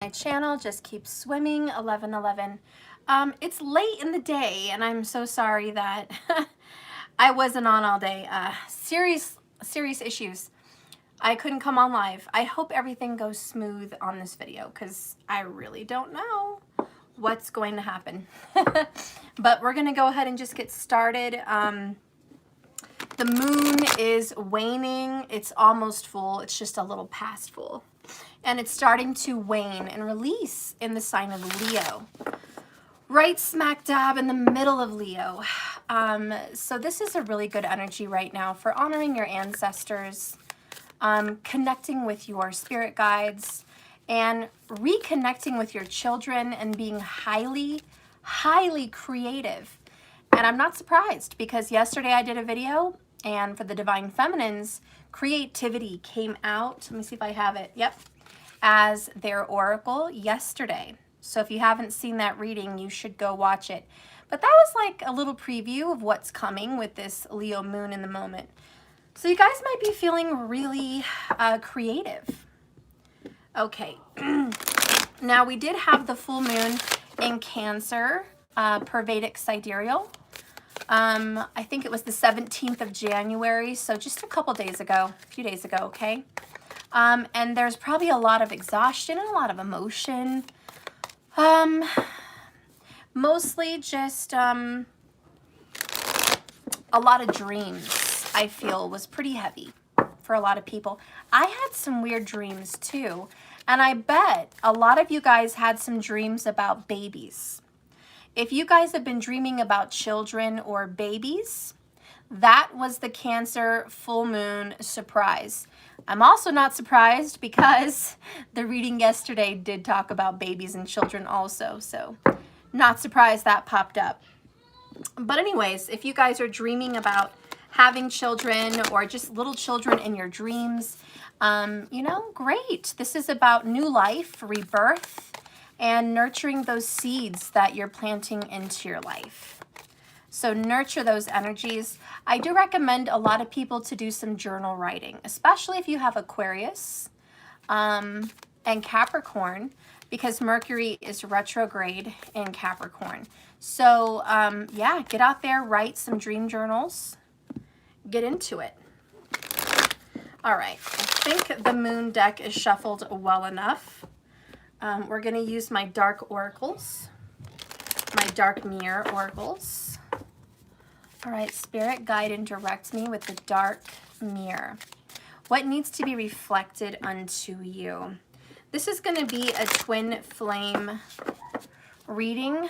my channel. Just keep swimming. 1111. It's late in the day, and I'm so sorry that I wasn't on all day. Serious issues. I couldn't come on live. I hope everything goes smooth on this video because I really don't know what's going to happen. But we're going to go ahead and just get started. The moon is waning. It's almost full. It's just a little past full. And it's starting to wane and release in the sign of Leo. Right smack dab in the middle of Leo. So this is a really good energy right now for honoring your ancestors, connecting with your spirit guides, and reconnecting with your children and being highly creative. And I'm not surprised because yesterday I did a video, and for the Divine Feminines, creativity came out. Let me see if I have it. Yep. As their oracle yesterday. So if you haven't seen that reading, you should go watch it. But that was like a little preview of what's coming with this Leo moon in the moment. So you guys might be feeling really creative. Okay. Now we did have the full moon in Cancer, per Vedic sidereal. I think it was the 17th of January, so just a couple days ago, a few days ago, okay? And there's probably a lot of exhaustion and a lot of emotion. Mostly just a lot of dreams, I feel, was pretty heavy for a lot of people. I had some weird dreams too, and I bet a lot of you guys had some dreams about babies. If you guys have been dreaming about children or babies, that was the Cancer full moon surprise. I'm also not surprised because the reading yesterday did talk about babies and children also, so not surprised that popped up. But anyways, if you guys are dreaming about having children or just little children in your dreams, you know, great. This is about new life, rebirth, and nurturing those seeds that you're planting into your life. So nurture those energies. I do recommend a lot of people to do some journal writing, especially if you have Aquarius and Capricorn, because Mercury is retrograde in Capricorn. So yeah, get out there, write some dream journals, get into it. All right, I think the moon deck is shuffled well enough. We're going to use my dark oracles, my dark mirror oracles. All right, Spirit, guide and direct me with the dark mirror. What needs to be reflected unto you? This is going to be a twin flame reading.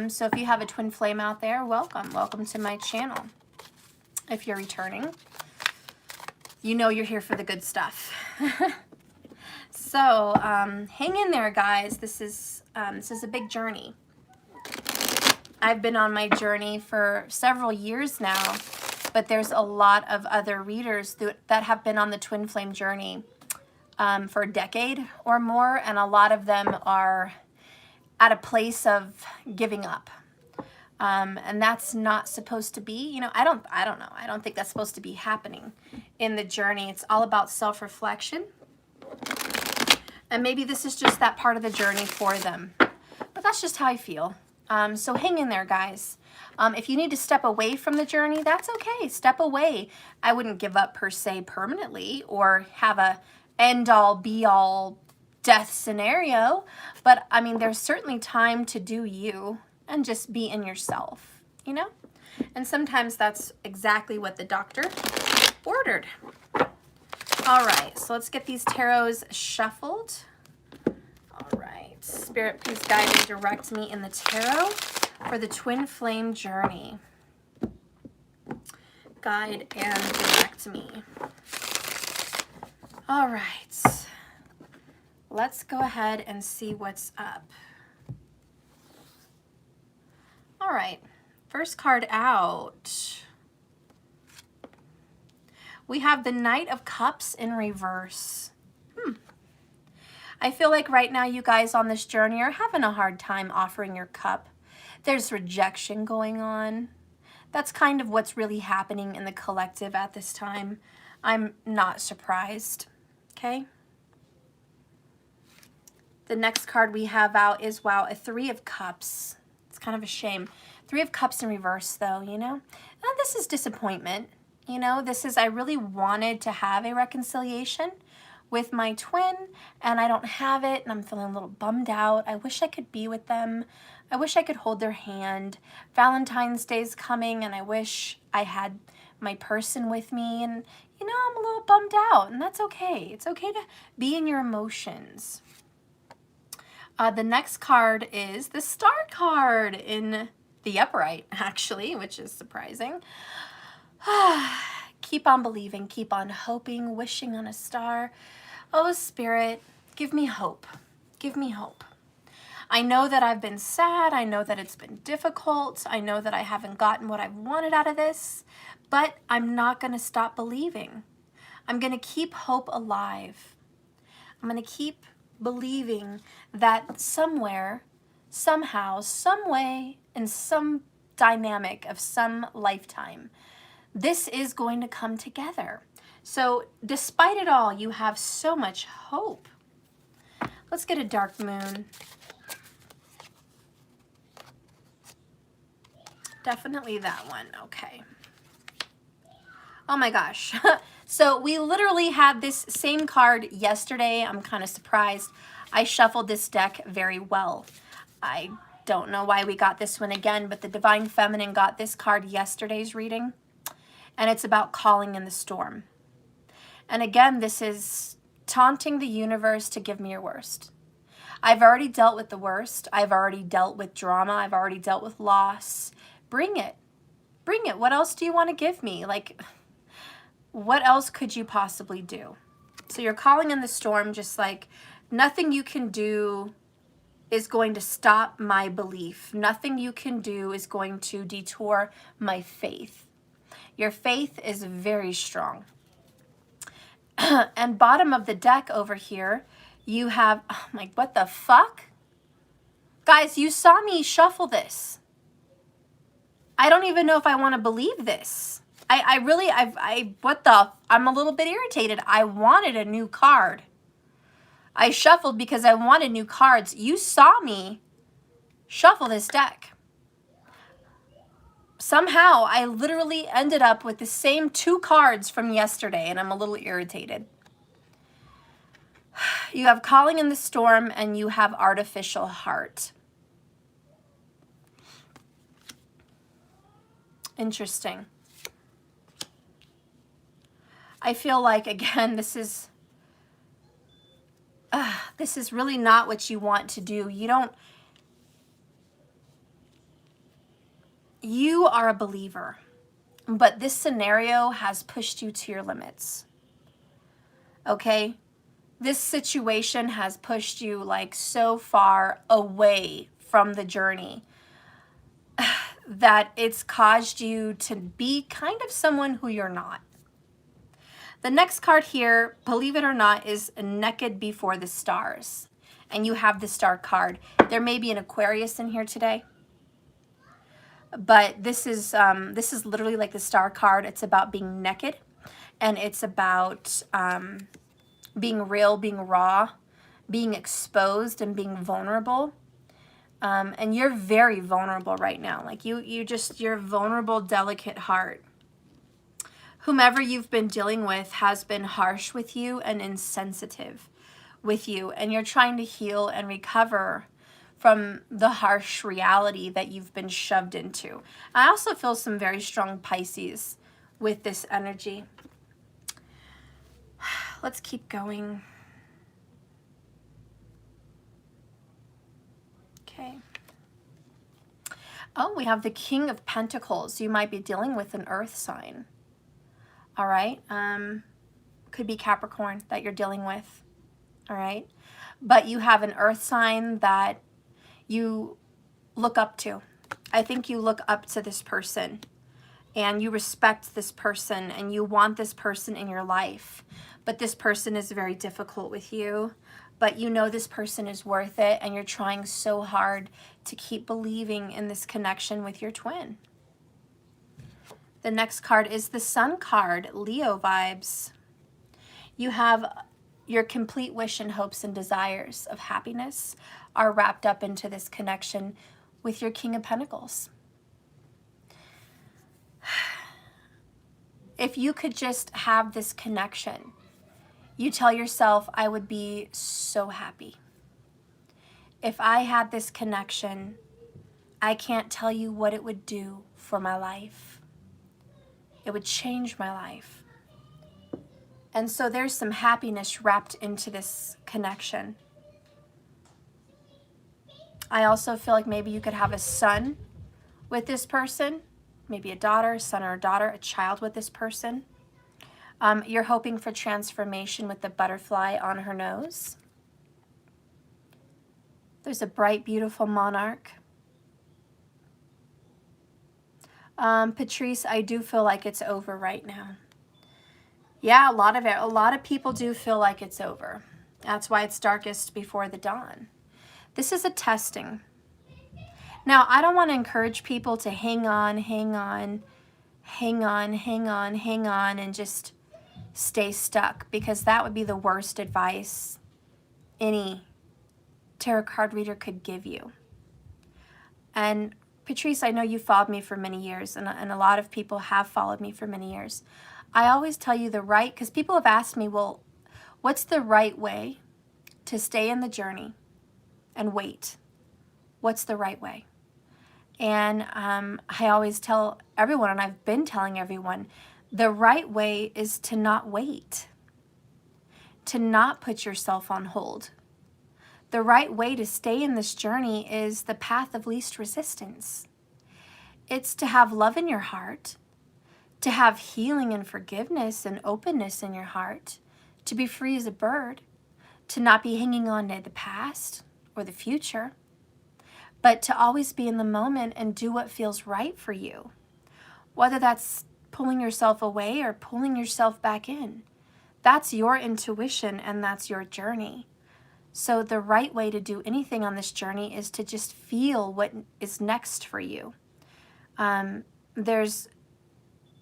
So if you have a twin flame out there, welcome. Welcome to my channel. If you're returning, you know you're here for the good stuff. So hang in there, guys. This is a big journey. I've been on my journey for several years now, but there's a lot of other readers that have been on the twin flame journey for a decade or more, and a lot of them are at a place of giving up. And that's not supposed to be, you know, I don't know. I don't think that's supposed to be happening in the journey. It's all about self-reflection. And maybe this is just that part of the journey for them. But that's just how I feel. So hang in there, guys. If you need to step away from the journey, that's okay. Step away. I wouldn't give up per se permanently or have a end-all, be-all death scenario. But, I mean, there's certainly time to do you and just be in yourself, you know? And sometimes that's exactly what the doctor ordered. All right, so let's get these tarots shuffled. All right, Spirit, please guide and direct me in the tarot for the twin flame journey. Guide and direct me. All right, let's go ahead and see what's up. All right, first card out. We have the Knight of Cups in reverse. I feel like right now you guys on this journey are having a hard time offering your cup. There's rejection going on. That's kind of what's really happening in the collective at this time. I'm not surprised, okay? The next card we have out is, wow, a Three of Cups. It's kind of a shame. Three of Cups in reverse, though, you know? And this is disappointment. You know, this is, I really wanted to have a reconciliation with my twin, and I don't have it, and I'm feeling a little bummed out. I wish I could be with them. I wish I could hold their hand. Valentine's Day's coming, and I wish I had my person with me, and, you know, I'm a little bummed out, and that's okay. It's okay to be in your emotions. The next card is the Star card in the upright, actually, which is surprising. Keep on believing, keep on hoping, wishing on a star. Oh, Spirit, give me hope. Give me hope. I know that I've been sad. I know that it's been difficult. I know that I haven't gotten what I've wanted out of this, but I'm not going to stop believing. I'm going to keep hope alive. I'm going to keep believing that somewhere, somehow, some way, in some dynamic of some lifetime, this is going to come together. So despite it all, you have so much hope. Let's get a dark moon. Definitely that one. Okay. Oh my gosh. So we literally had this same card yesterday. I'm kind of surprised. I shuffled this deck very well. I don't know why we got this one again, but the Divine Feminine got this card yesterday's reading. And it's about calling in the storm. And again, this is taunting the universe to give me your worst. I've already dealt with the worst. I've already dealt with drama. I've already dealt with loss. Bring it. Bring it. What else do you want to give me? Like, what else could you possibly do? So you're calling in the storm, just like nothing you can do is going to stop my belief. Nothing you can do is going to detour my faith. Your faith is very strong. And bottom of the deck over here, you have, oh my, what the fuck? Guys, you saw me shuffle this. I don't even know if I want to believe this. I'm a little bit irritated. I wanted a new card. I shuffled because I wanted new cards. You saw me shuffle this deck. Somehow, I literally ended up with the same two cards from yesterday, and I'm a little irritated. You have Calling in the Storm, and you have Artificial Heart. Interesting. I feel like, again, this is really not what you want to do. You are a believer, but this scenario has pushed you to your limits. Okay? This situation has pushed you like so far away from the journey that it's caused you to be kind of someone who you're not. The next card here, believe it or not, is Naked Before the Stars. And you have the Star card. There may be an Aquarius in here today. But this is literally like the Star card. It's about being naked. And it's about being real, being raw, being exposed, and being vulnerable. And you're very vulnerable right now. Like you're vulnerable, delicate heart. Whomever you've been dealing with has been harsh with you and insensitive with you. And you're trying to heal and recover from the harsh reality that you've been shoved into. I also feel some very strong Pisces with this energy. Let's keep going. Okay. Oh, we have the King of Pentacles. You might be dealing with an earth sign. All right. Could be Capricorn that you're dealing with. All right. But you have an earth sign that you look up to. I think you look up to this person and you respect this person and you want this person in your life. But this person is very difficult with you. But you know this person is worth it and you're trying so hard to keep believing in this connection with your twin. The next card is the Sun card, Leo vibes. You have your complete wish and hopes and desires of happiness are wrapped up into this connection with your King of Pentacles. If you could just have this connection, you tell yourself, I would be so happy. If I had this connection, I can't tell you what it would do for my life. It would change my life. And so there's some happiness wrapped into this connection. I also feel like maybe you could have a son with this person, maybe a daughter, son or a daughter, a child with this person. You're hoping for transformation with the butterfly on her nose. There's a bright, beautiful monarch. Patrice, I do feel like it's over right now. Yeah, a lot of people do feel like it's over. That's why it's darkest before the dawn. This is a testing. Now, I don't want to encourage people to hang on, and just stay stuck, because that would be the worst advice any tarot card reader could give you. And Patrice, I know you followed me for many years, and a lot of people have followed me for many years. I always tell you the right, because people have asked me, well, what's the right way to stay in the journey and wait? What's the right way? And I always tell everyone, and I've been telling everyone, the right way is to not wait, to not put yourself on hold. The right way to stay in this journey is the path of least resistance. It's to have love in your heart, to have healing and forgiveness and openness in your heart, to be free as a bird, to not be hanging on to the past or the future, but to always be in the moment and do what feels right for you, whether that's pulling yourself away or pulling yourself back in. That's your intuition and that's your journey. So the right way to do anything on this journey is to just feel what is next for you. There's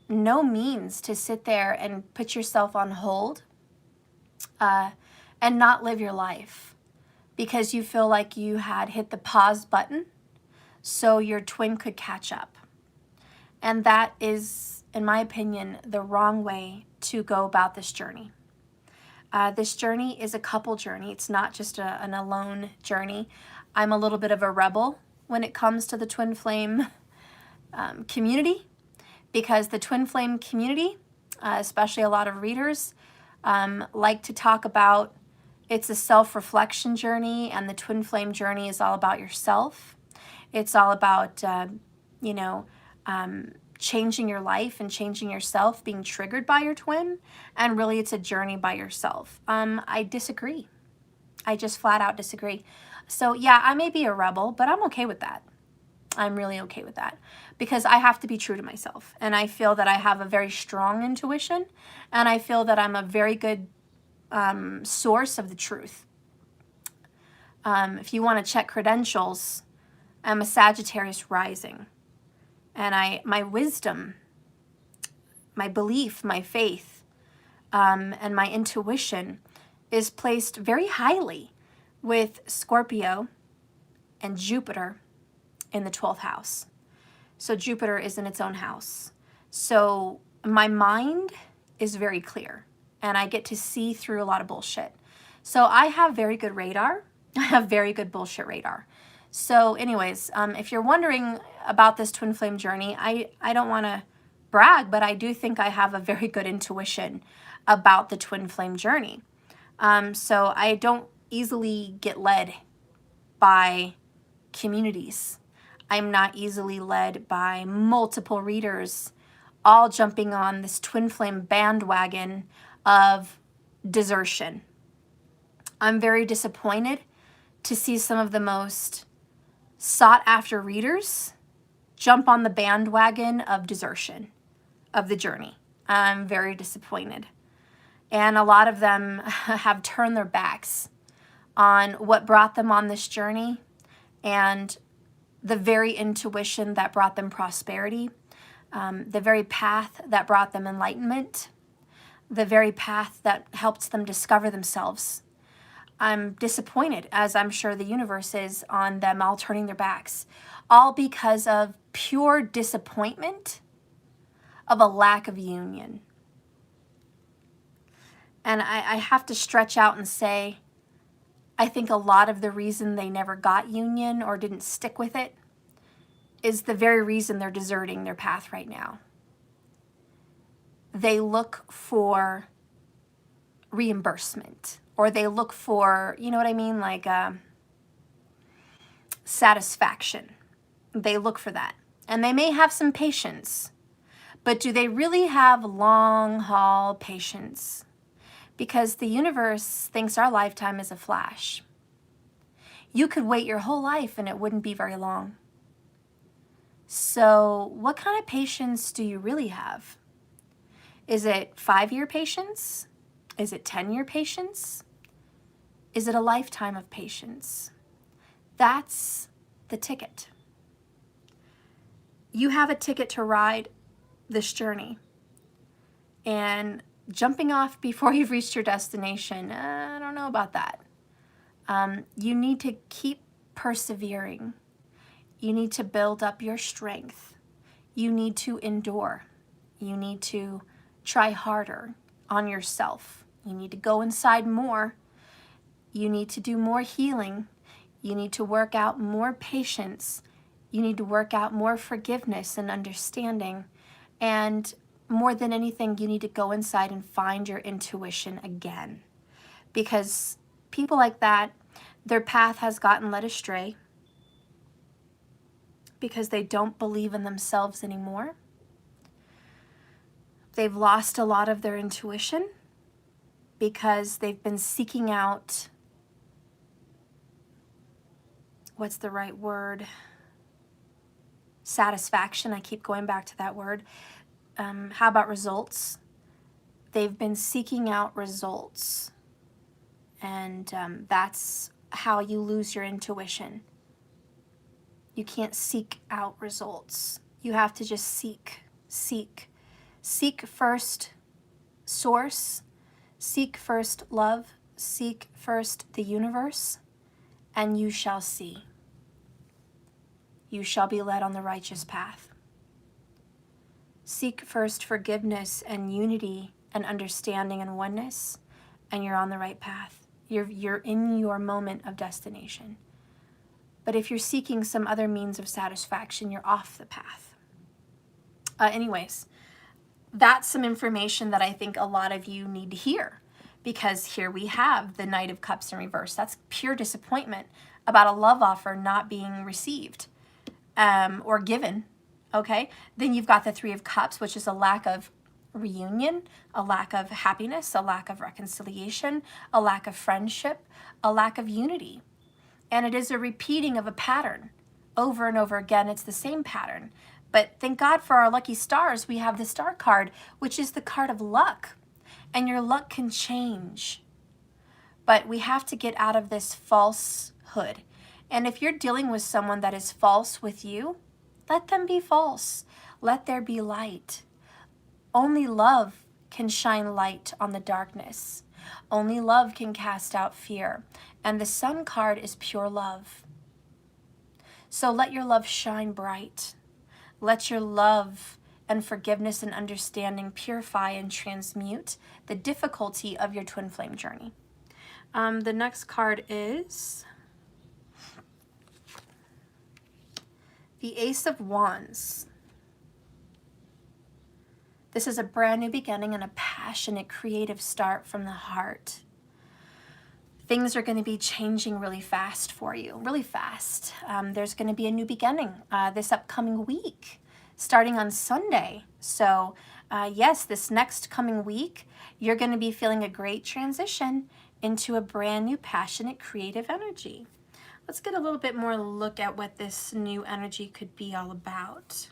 no means to sit there and put yourself on hold and not live your life because you feel like you had hit the pause button so your twin could catch up. And that is, in my opinion, the wrong way to go about this journey. This journey is a couple journey. It's not just an alone journey. I'm a little bit of a rebel when it comes to the twin flame community, because the twin flame community, especially a lot of readers, like to talk about it's a self-reflection journey, and the twin flame journey is all about yourself. It's all about, changing your life and changing yourself, being triggered by your twin, and really it's a journey by yourself. I disagree. I just flat out disagree. So yeah, I may be a rebel, but I'm okay with that. I'm really okay with that because I have to be true to myself, and I feel that I have a very strong intuition, and I feel that I'm a very good source of the truth. If you want to check credentials, I'm a Sagittarius rising. And my wisdom, my belief, my faith, and my intuition is placed very highly with Scorpio and Jupiter in the 12th house. So Jupiter is in its own house. So my mind is very clear, and I get to see through a lot of bullshit. So I have very good radar. I have very good bullshit radar. So anyways, if you're wondering about this twin flame journey, I don't want to brag, but I do think I have a very good intuition about the twin flame journey. So I don't easily get led by communities. I'm not easily led by multiple readers all jumping on this twin flame bandwagon of desertion. I'm very disappointed to see some of the most sought after readers jump on the bandwagon of desertion of the journey. I'm very disappointed. And a lot of them have turned their backs on what brought them on this journey and the very intuition that brought them prosperity, the very path that brought them enlightenment, the very path that helped them discover themselves. I'm disappointed, as I'm sure the universe is, on them all turning their backs, all because of pure disappointment of a lack of union. And I have to stretch out and say, I think a lot of the reason they never got union or didn't stick with it is the very reason they're deserting their path right now. They look for reimbursement, or they look for, you know what I mean, like satisfaction. They look for that. And they may have some patience, but do they really have long haul patience? Because the universe thinks our lifetime is a flash. You could wait your whole life and it wouldn't be very long. So what kind of patience do you really have? Is it 5-year patience? Is it 10-year patience? Is it a lifetime of patience? That's the ticket. You have a ticket to ride this journey. And jumping off before you've reached your destination, I don't know about that. You need to keep persevering. You need to build up your strength. You need to endure. You need to try harder on yourself. You need to go inside more. You need to do more healing. You need to work out more patience. You need to work out more forgiveness and understanding. And more than anything, you need to go inside and find your intuition again. Because people like that, their path has gotten led astray because they don't believe in themselves anymore. They've lost a lot of their intuition because they've been seeking out, what's the right word? Satisfaction. I keep going back to that word. How about results? They've been seeking out results. And that's how you lose your intuition. You can't seek out results. You have to just seek. Seek first source. Seek first love. Seek first the universe. And you shall see. You shall be led on the righteous path. Seek first forgiveness and unity and understanding and oneness, and you're on the right path. You're in your moment of destination. But if you're seeking some other means of satisfaction, you're off the path. Anyways, that's some information that I think a lot of you need to hear, because here we have the Knight of Cups in reverse. That's pure disappointment about a love offer not being received or given. Okay, then you've got the Three of Cups, which is a lack of reunion, a lack of happiness, a lack of reconciliation, a lack of friendship, a lack of unity. And it is a repeating of a pattern over and over again. It's the same pattern. But thank God for our lucky stars, we have the Star card, which is the card of luck. And your luck can change. But we have to get out of this falsehood. And if you're dealing with someone that is false with you, let them be false. Let there be light. Only love can shine light on the darkness. Only love can cast out fear. And the Sun card is pure love. So let your love shine bright. Let your love and forgiveness and understanding purify and transmute the difficulty of your twin flame journey. The next card is the Ace of Wands. This is a brand new beginning and a passionate, creative start from the heart. Things are going to be changing really fast for you, really fast. There's going to be a new beginning this upcoming week, starting on Sunday. So yes, this next coming week, you're going to be feeling a great transition into a brand new, passionate, creative energy. Let's get a little bit more look at what this new energy could be all about.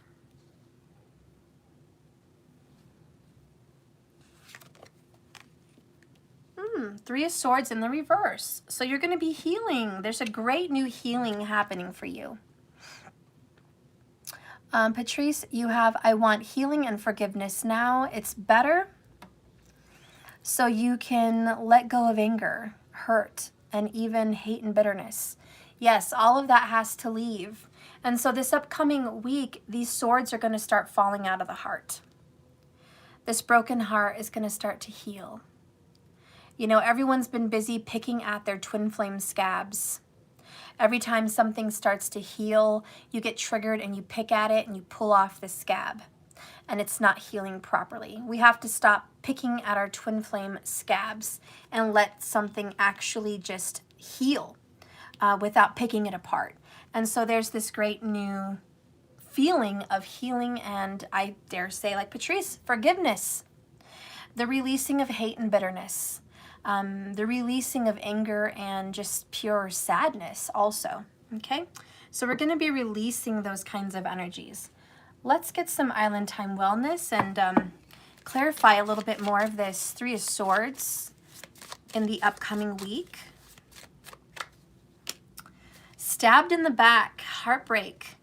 Three of Swords in the reverse. So you're going to be healing. There's a great new healing happening for you. Patrice, you have, I want healing and forgiveness now. It's better. so you can let go of anger, hurt, and even hate and bitterness. Yes, all of that has to leave. And so this upcoming week, these swords are going to start falling out of the heart. This broken heart is going to start to heal. You know, everyone's been busy picking at their twin flame scabs. Every time something starts to heal, you get triggered and you pick at it and you pull off the scab, and it's not healing properly. We have to stop picking at our twin flame scabs and let something actually just heal without picking it apart. And so there's this great new feeling of healing, and I dare say, like Patrice, forgiveness, the releasing of hate and bitterness, the releasing of anger and just pure sadness also, okay? So we're going to be releasing those kinds of energies. Let's get some Island Time Wellness and clarify a little bit more of this Three of Swords in the upcoming week. Stabbed in the back, heartbreak.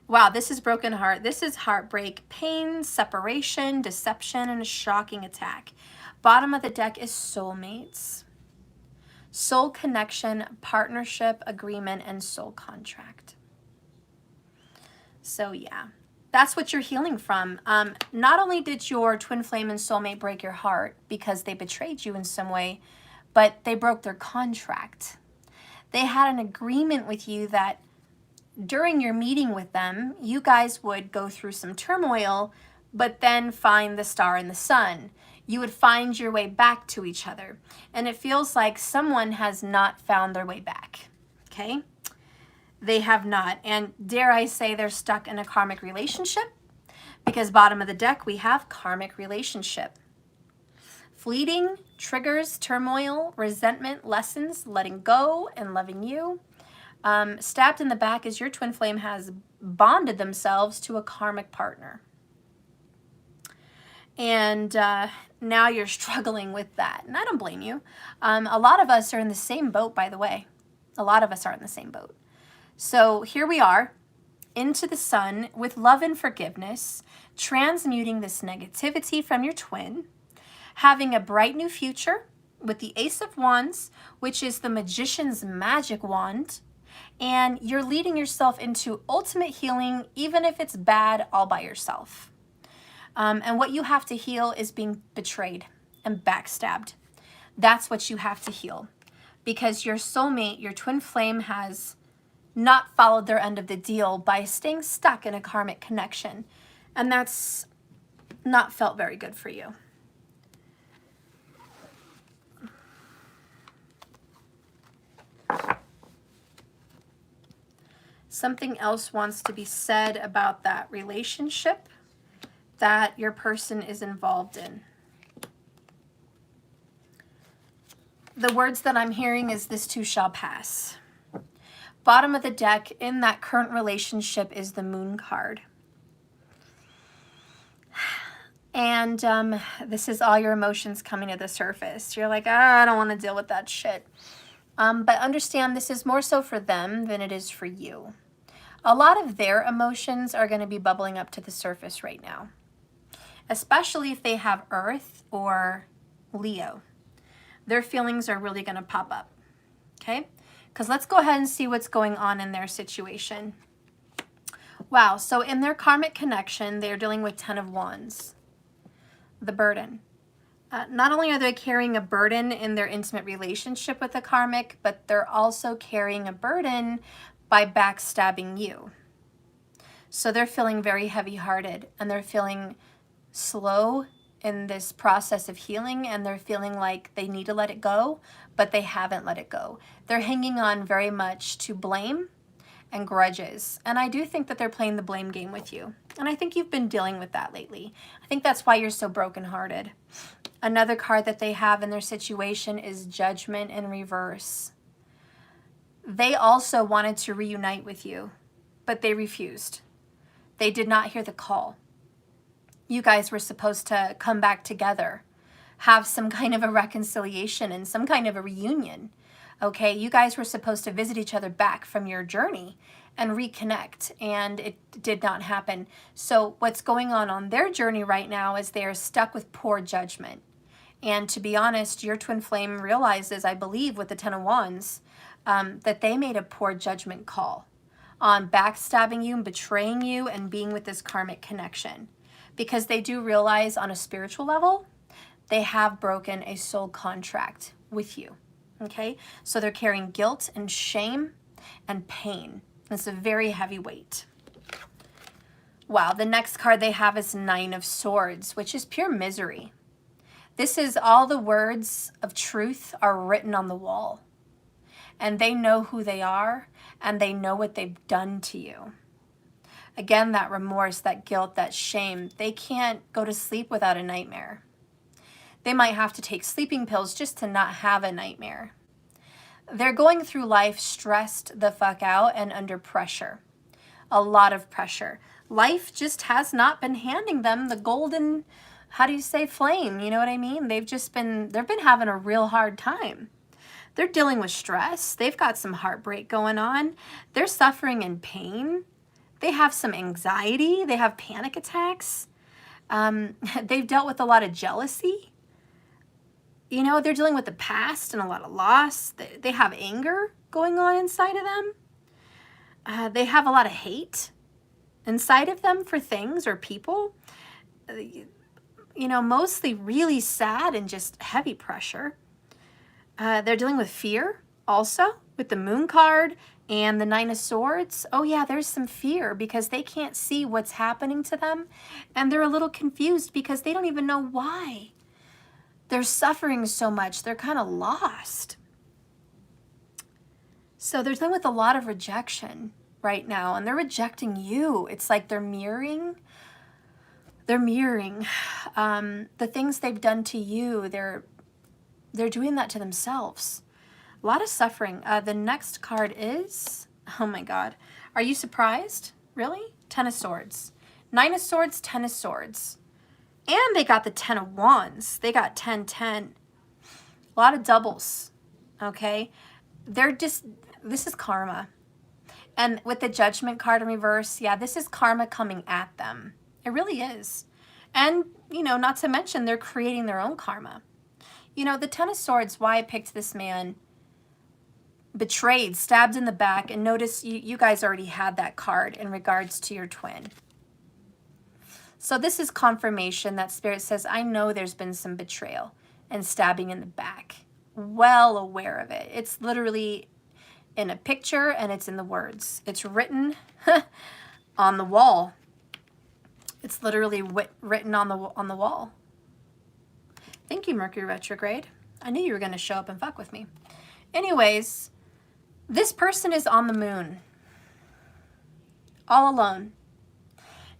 Wow, this is broken heart. This is heartbreak, pain, separation, deception, and a shocking attack. Bottom of the deck is soulmates, soul connection, partnership, agreement, and soul contract. So yeah, that's what you're healing from. Not only did your twin flame and soulmate break your heart because they betrayed you in some way, but they broke their contract. They had an agreement with you that during your meeting with them, you guys would go through some turmoil, but then find the star in the sun. You would find your way back to each other. And it feels like someone has not found their way back, okay? They have not. And dare I say they're stuck in a karmic relationship? Because bottom of the deck, we have karmic relationship. Fleeting, triggers, turmoil, resentment, lessons, letting go, and loving you. Stabbed in the back is your twin flame has bonded themselves to a karmic partner. And now you're struggling with that. And I don't blame you. A lot of us are in the same boat, by the way. A lot of us are in the same boat. So here we are, into the sun with love and forgiveness, transmuting this negativity from your twin, having a bright new future with the Ace of Wands, which is the magician's magic wand. And you're leading yourself into ultimate healing, even if it's bad all by yourself. And what you have to heal is being betrayed and backstabbed. That's what you have to heal. Because your soulmate, your twin flame, has not followed their end of the deal by staying stuck in a karmic connection. And that's not felt very good for you. Something else wants to be said about that relationship that your person is involved in. The words that I'm hearing is this too shall pass. Bottom of the deck in that current relationship is the Moon card. And this is all your emotions coming to the surface. You're like, I don't want to deal with that shit. But understand this is more so for them than it is for you. A lot of their emotions are going to be bubbling up to the surface right now, especially if they have Earth or Leo. Their feelings are really going to pop up, okay? Because let's go ahead and see what's going on in their situation. Wow, so in their karmic connection, they're dealing with 10 of Wands, the burden. Not only are they carrying a burden in their intimate relationship with the karmic, but they're also carrying a burden by backstabbing you. So they're feeling very heavy-hearted, and they're feeling slow in this process of healing, and they're feeling like they need to let it go, but they haven't let it go. They're hanging on very much to blame and grudges. And I do think that they're playing the blame game with you. And I think you've been dealing with that lately. I think that's why you're so brokenhearted. Another card that they have in their situation is Judgment in reverse. They also wanted to reunite with you, but they refused. They did not hear the call. You guys were supposed to come back together, have some kind of a reconciliation and some kind of a reunion. Okay, you guys were supposed to visit each other back from your journey and reconnect, and it did not happen. So what's going on their journey right now is they're stuck with poor judgment. And to be honest, your twin flame realizes, I believe, with the Ten of Wands, that they made a poor judgment call on backstabbing you and betraying you and being with this karmic connection. Because they do realize on a spiritual level, they have broken a soul contract with you. Okay? So they're carrying guilt and shame and pain. It's a very heavy weight. Wow, the next card they have is Nine of Swords, which is pure misery. This is all the words of truth are written on the wall. And they know who they are, and they know what they've done to you. Again, that remorse, that guilt, that shame, they can't go to sleep without a nightmare. They might have to take sleeping pills just to not have a nightmare. They're going through life stressed the fuck out and under pressure. A lot of pressure. Life just has not been handing them the golden, how do you say, flame? You know what I mean? They've been having a real hard time. They're dealing with stress. They've got some heartbreak going on. They're suffering in pain. They have some anxiety. They have panic attacks. They've dealt with a lot of jealousy. You know, they're dealing with the past and a lot of loss. They have anger going on inside of them. They have a lot of hate inside of them for things or people. You know, mostly really sad and just heavy pressure. They're dealing with fear also with the Moon card and the Nine of Swords. Oh yeah, there's some fear because they can't see what's happening to them. And they're a little confused because they don't even know why. They're suffering so much. They're kind of lost. So they're dealing with a lot of rejection right now, and they're rejecting you. It's like they're mirroring the things they've done to you. They're doing that to themselves. A lot of suffering. The next card is, oh my God. Are you surprised? Really? Ten of Swords. Nine of Swords, Ten of Swords. And they got the Ten of Wands. They got 10-10. A lot of doubles. Okay? This is karma. And with the Judgment card in reverse, yeah, this is karma coming at them. It really is. And, you know, not to mention they're creating their own karma. You know, the Ten of Swords, why I picked this man, betrayed, stabbed in the back, and notice you guys already had that card in regards to your twin. So this is confirmation that Spirit says, I know there's been some betrayal and stabbing in the back. Well aware of it. It's literally in a picture and it's in the words. It's written on the wall. It's literally written on the wall. Thank you, Mercury retrograde. I knew you were going to show up and fuck with me. Anyways, this person is on the moon. All alone.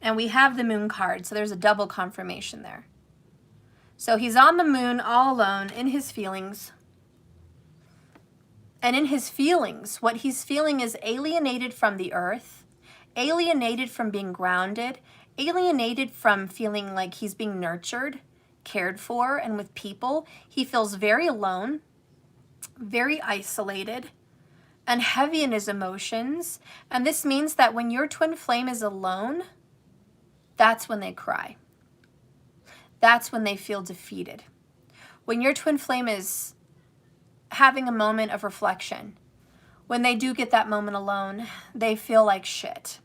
And we have the Moon card, so there's a double confirmation there. So he's on the moon all alone in his feelings. And in his feelings, what he's feeling is alienated from the earth, alienated from being grounded, alienated from feeling like he's being nurtured, cared for, and with people. He feels very alone, very isolated, and heavy in his emotions. And this means that when your twin flame is alone, that's when they cry. That's when they feel defeated. When your twin flame is having a moment of reflection, when they do get that moment alone, they feel like shit.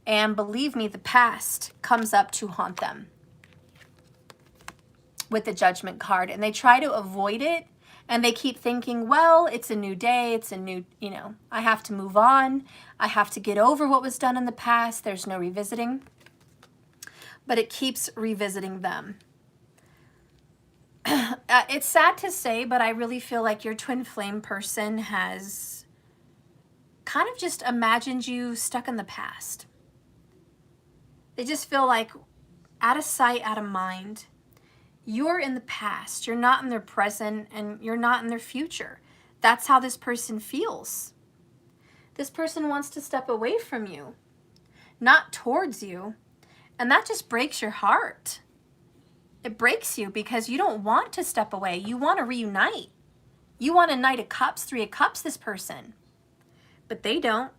And believe me, the past comes up to haunt them with the Judgment card. And they try to avoid it. And they keep thinking, well, it's a new day. It's a new, you know, I have to move on. I have to get over what was done in the past. There's no revisiting. But it keeps revisiting them. It's sad to say, but I really feel like your twin flame person has kind of just imagined you stuck in the past. They just feel like out of sight, out of mind. You're in the past. You're not in their present, and you're not in their future. That's how this person feels. This person wants to step away from you, not towards you. And that just breaks your heart. It breaks you because you don't want to step away. You want to reunite. You want a Knight of Cups, Three of Cups, this person. But they don't.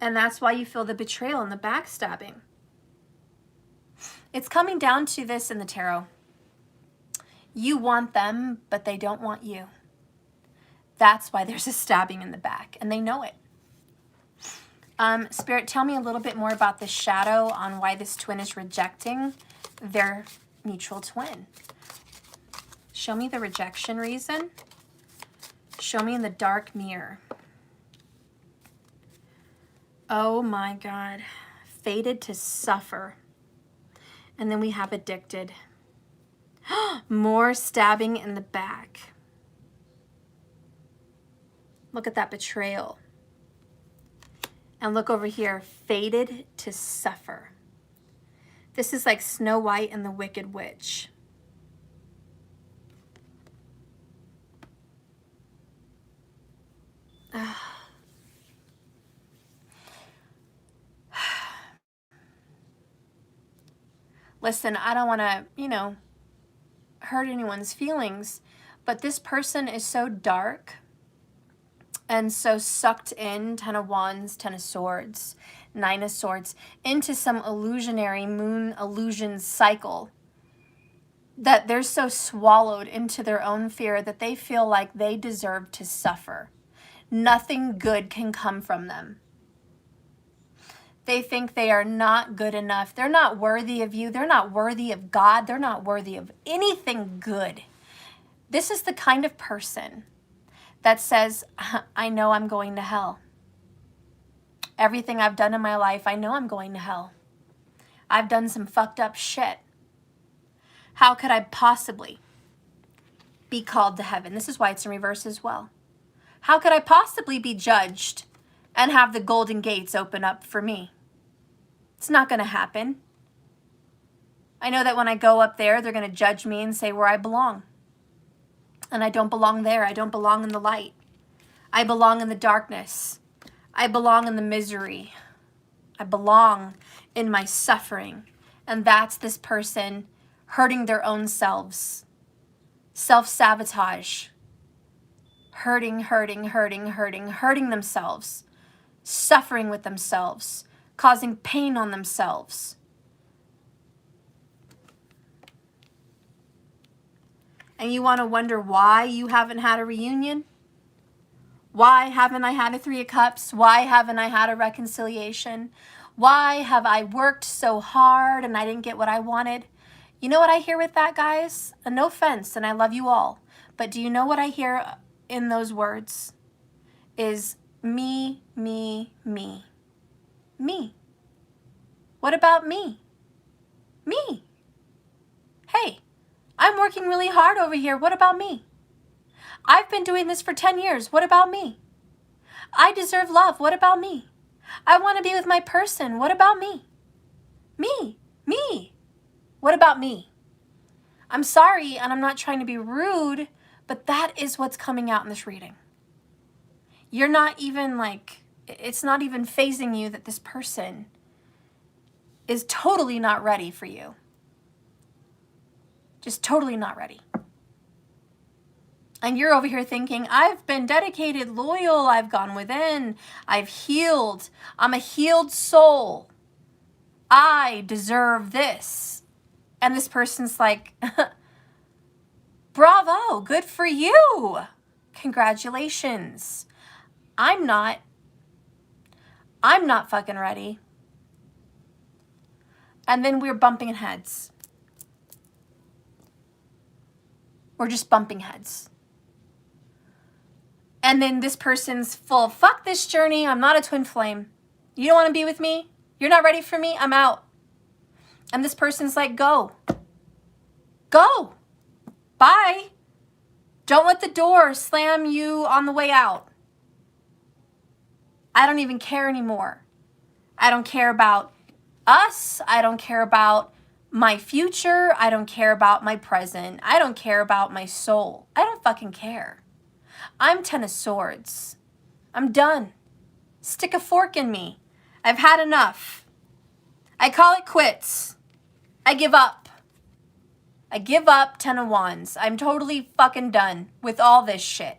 And that's why you feel the betrayal and the backstabbing. It's coming down to this in the tarot. You want them, but they don't want you. That's why there's a stabbing in the back, and they know it. Spirit, tell me a little bit more about this shadow on why this twin is rejecting their mutual twin. Show me the rejection reason. Show me in the dark mirror. Oh my God. Fated to suffer. And then we have addicted. More stabbing in the back. Look at that betrayal. And look over here, fated to suffer. This is like Snow White and the Wicked Witch. Listen, I don't want to, hurt anyone's feelings, but this person is so dark and so sucked in, 10 of Wands, 10 of Swords, 9 of Swords, into some illusionary moon illusion cycle that they're so swallowed into their own fear that they feel like they deserve to suffer. Nothing good can come from them. They think they are not good enough. They're not worthy of you. They're not worthy of God. They're not worthy of anything good. This is the kind of person that says, I know I'm going to hell. Everything I've done in my life, I know I'm going to hell. I've done some fucked up shit. How could I possibly be called to heaven? This is why it's in reverse as well. How could I possibly be judged and have the golden gates open up for me? It's not going to happen. I know that when I go up there, they're going to judge me and say where I belong. And I don't belong there. I don't belong in the light. I belong in the darkness. I belong in the misery. I belong in my suffering. And that's this person hurting their own selves. Self-sabotage. Hurting themselves. Suffering with themselves. Causing pain on themselves. And you want to wonder why you haven't had a reunion? Why haven't I had a 3 of Cups? Why haven't I had a reconciliation? Why have I worked so hard and I didn't get what I wanted? You know what I hear with that, guys? And no offense, and I love you all. But do you know what I hear in those words? Is me, me, me. Me. What about me? Me. Hey, I'm working really hard over here. What about me? I've been doing this for 10 years. What about me? I deserve love. What about me? I want to be with my person. What about me? Me. Me. What about me? I'm sorry, and I'm not trying to be rude, but that is what's coming out in this reading. You're not even it's not even phasing you that this person is totally not ready for you. Just totally not ready. And you're over here thinking, I've been dedicated, loyal, I've gone within, I've healed, I'm a healed soul. I deserve this. And this person's like, bravo, good for you. Congratulations. I'm not fucking ready. And then we're bumping heads. We're just bumping heads. And then this person's full, fuck this journey. I'm not a twin flame. You don't want to be with me? You're not ready for me? I'm out. And this person's like, go. Go. Bye. Don't let the door slam you on the way out. I don't even care anymore. I don't care about us. I don't care about my future. I don't care about my present. I don't care about my soul. I don't fucking care. I'm 10 of Swords. I'm done. Stick a fork in me. I've had enough. I call it quits. I give up. I give up, 10 of Wands. I'm totally fucking done with all this shit.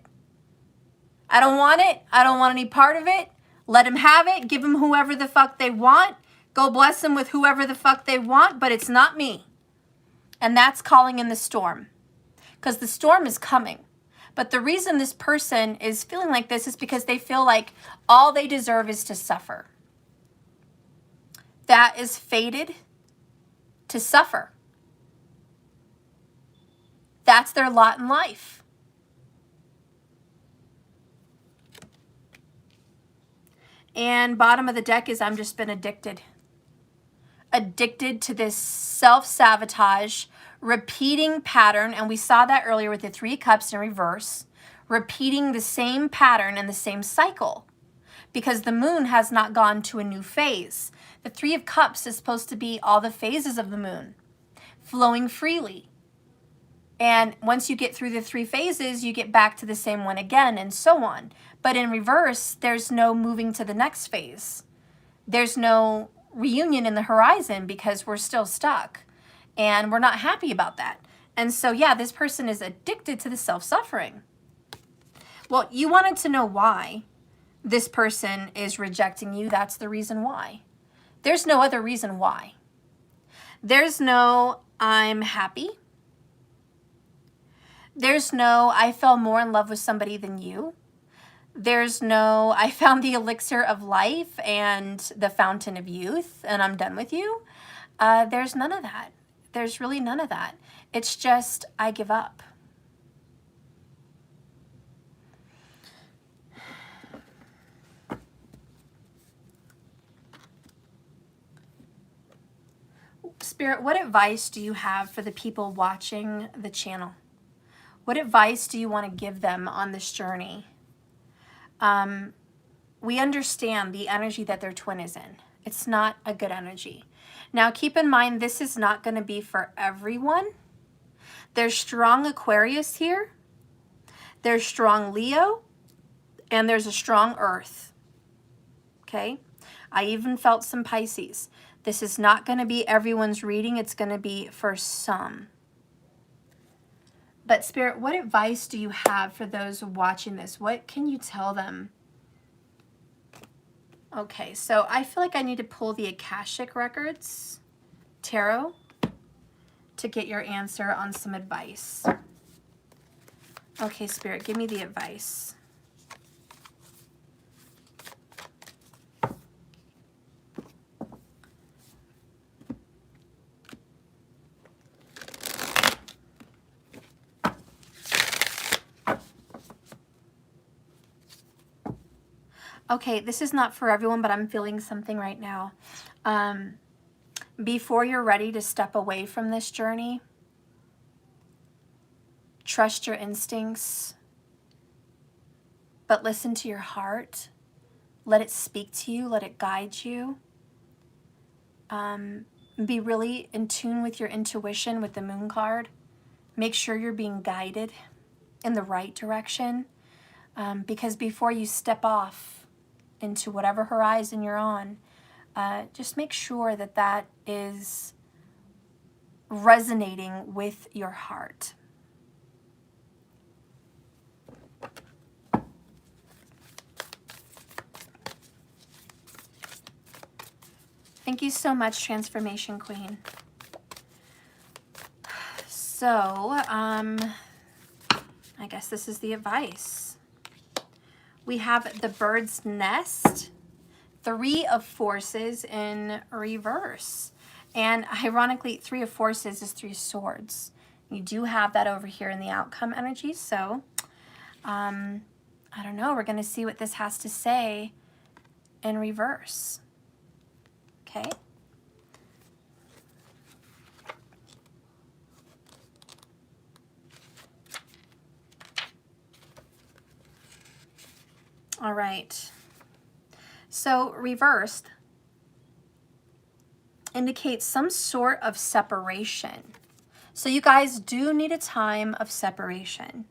I don't want it. I don't want any part of it. Let them have it. Give them whoever the fuck they want. Go bless them with whoever the fuck they want, but it's not me. And that's calling in the storm. because the storm is coming. But the reason this person is feeling like this is because they feel like all they deserve is to suffer. That is fated to suffer. That's their lot in life. And bottom of the deck is I'm just been addicted. Addicted to this self-sabotage, repeating pattern. And we saw that earlier with the 3 cups in reverse. Repeating the same pattern and the same cycle. Because the moon has not gone to a new phase. The 3 of cups is supposed to be all the phases of the moon. Flowing freely. And once you get through the 3 phases, you get back to the same one again, and so on. But in reverse, there's no moving to the next phase. There's no reunion in the horizon because we're still stuck. And we're not happy about that. And so, yeah, this person is addicted to the self-suffering. Well, you wanted to know why this person is rejecting you. That's the reason why. There's no other reason why. There's no, I'm happy. There's no, I fell more in love with somebody than you. There's no, I found the elixir of life and the fountain of youth and I'm done with you. There's none of that. There's really none of that. It's just, I give up. Spirit, what advice do you have for the people watching the channel? What advice do you want to give them on this journey? We understand the energy that their twin is in. It's not a good energy. Now, keep in mind, this is not going to be for everyone. There's strong Aquarius here. There's strong Leo. And there's a strong Earth. Okay? I even felt some Pisces. This is not going to be everyone's reading. It's going to be for some. But Spirit, what advice do you have for those watching this? What can you tell them? Okay, so I feel like I need to pull the Akashic Records, Tarot, to get your answer on some advice. Okay, Spirit, give me the advice. Okay, this is not for everyone, but I'm feeling something right now. Before you're ready to step away from this journey, trust your instincts, but listen to your heart. Let it speak to you. Let it guide you. Be really in tune with your intuition with the moon card. Make sure you're being guided in the right direction, because before you step off into whatever horizon you're on, just make sure that that is resonating with your heart. Thank you so much, Transformation Queen. So, I guess this is the advice. We have the Bird's Nest, 3 of Forces in reverse. And ironically, 3 of Forces is 3 swords. You do have that over here in the outcome energy. So, I don't know. We're going to see what this has to say in reverse. Okay. All right. So reversed indicates some sort of separation. So you guys do need a time of separation,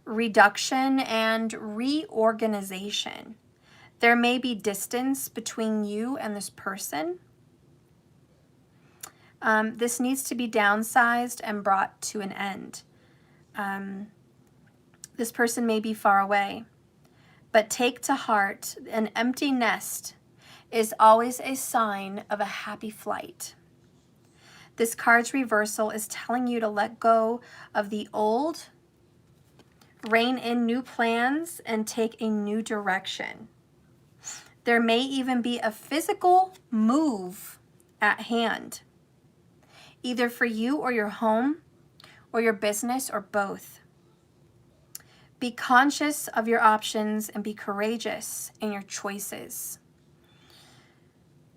reduction, and reorganization. There may be distance between you and this person. This needs to be downsized and brought to an end. This person may be far away. But take to heart, an empty nest is always a sign of a happy flight. This card's reversal is telling you to let go of the old, rein in new plans, and take a new direction. There may even be a physical move at hand, either for you or your home or your business or both. Be conscious of your options and be courageous in your choices.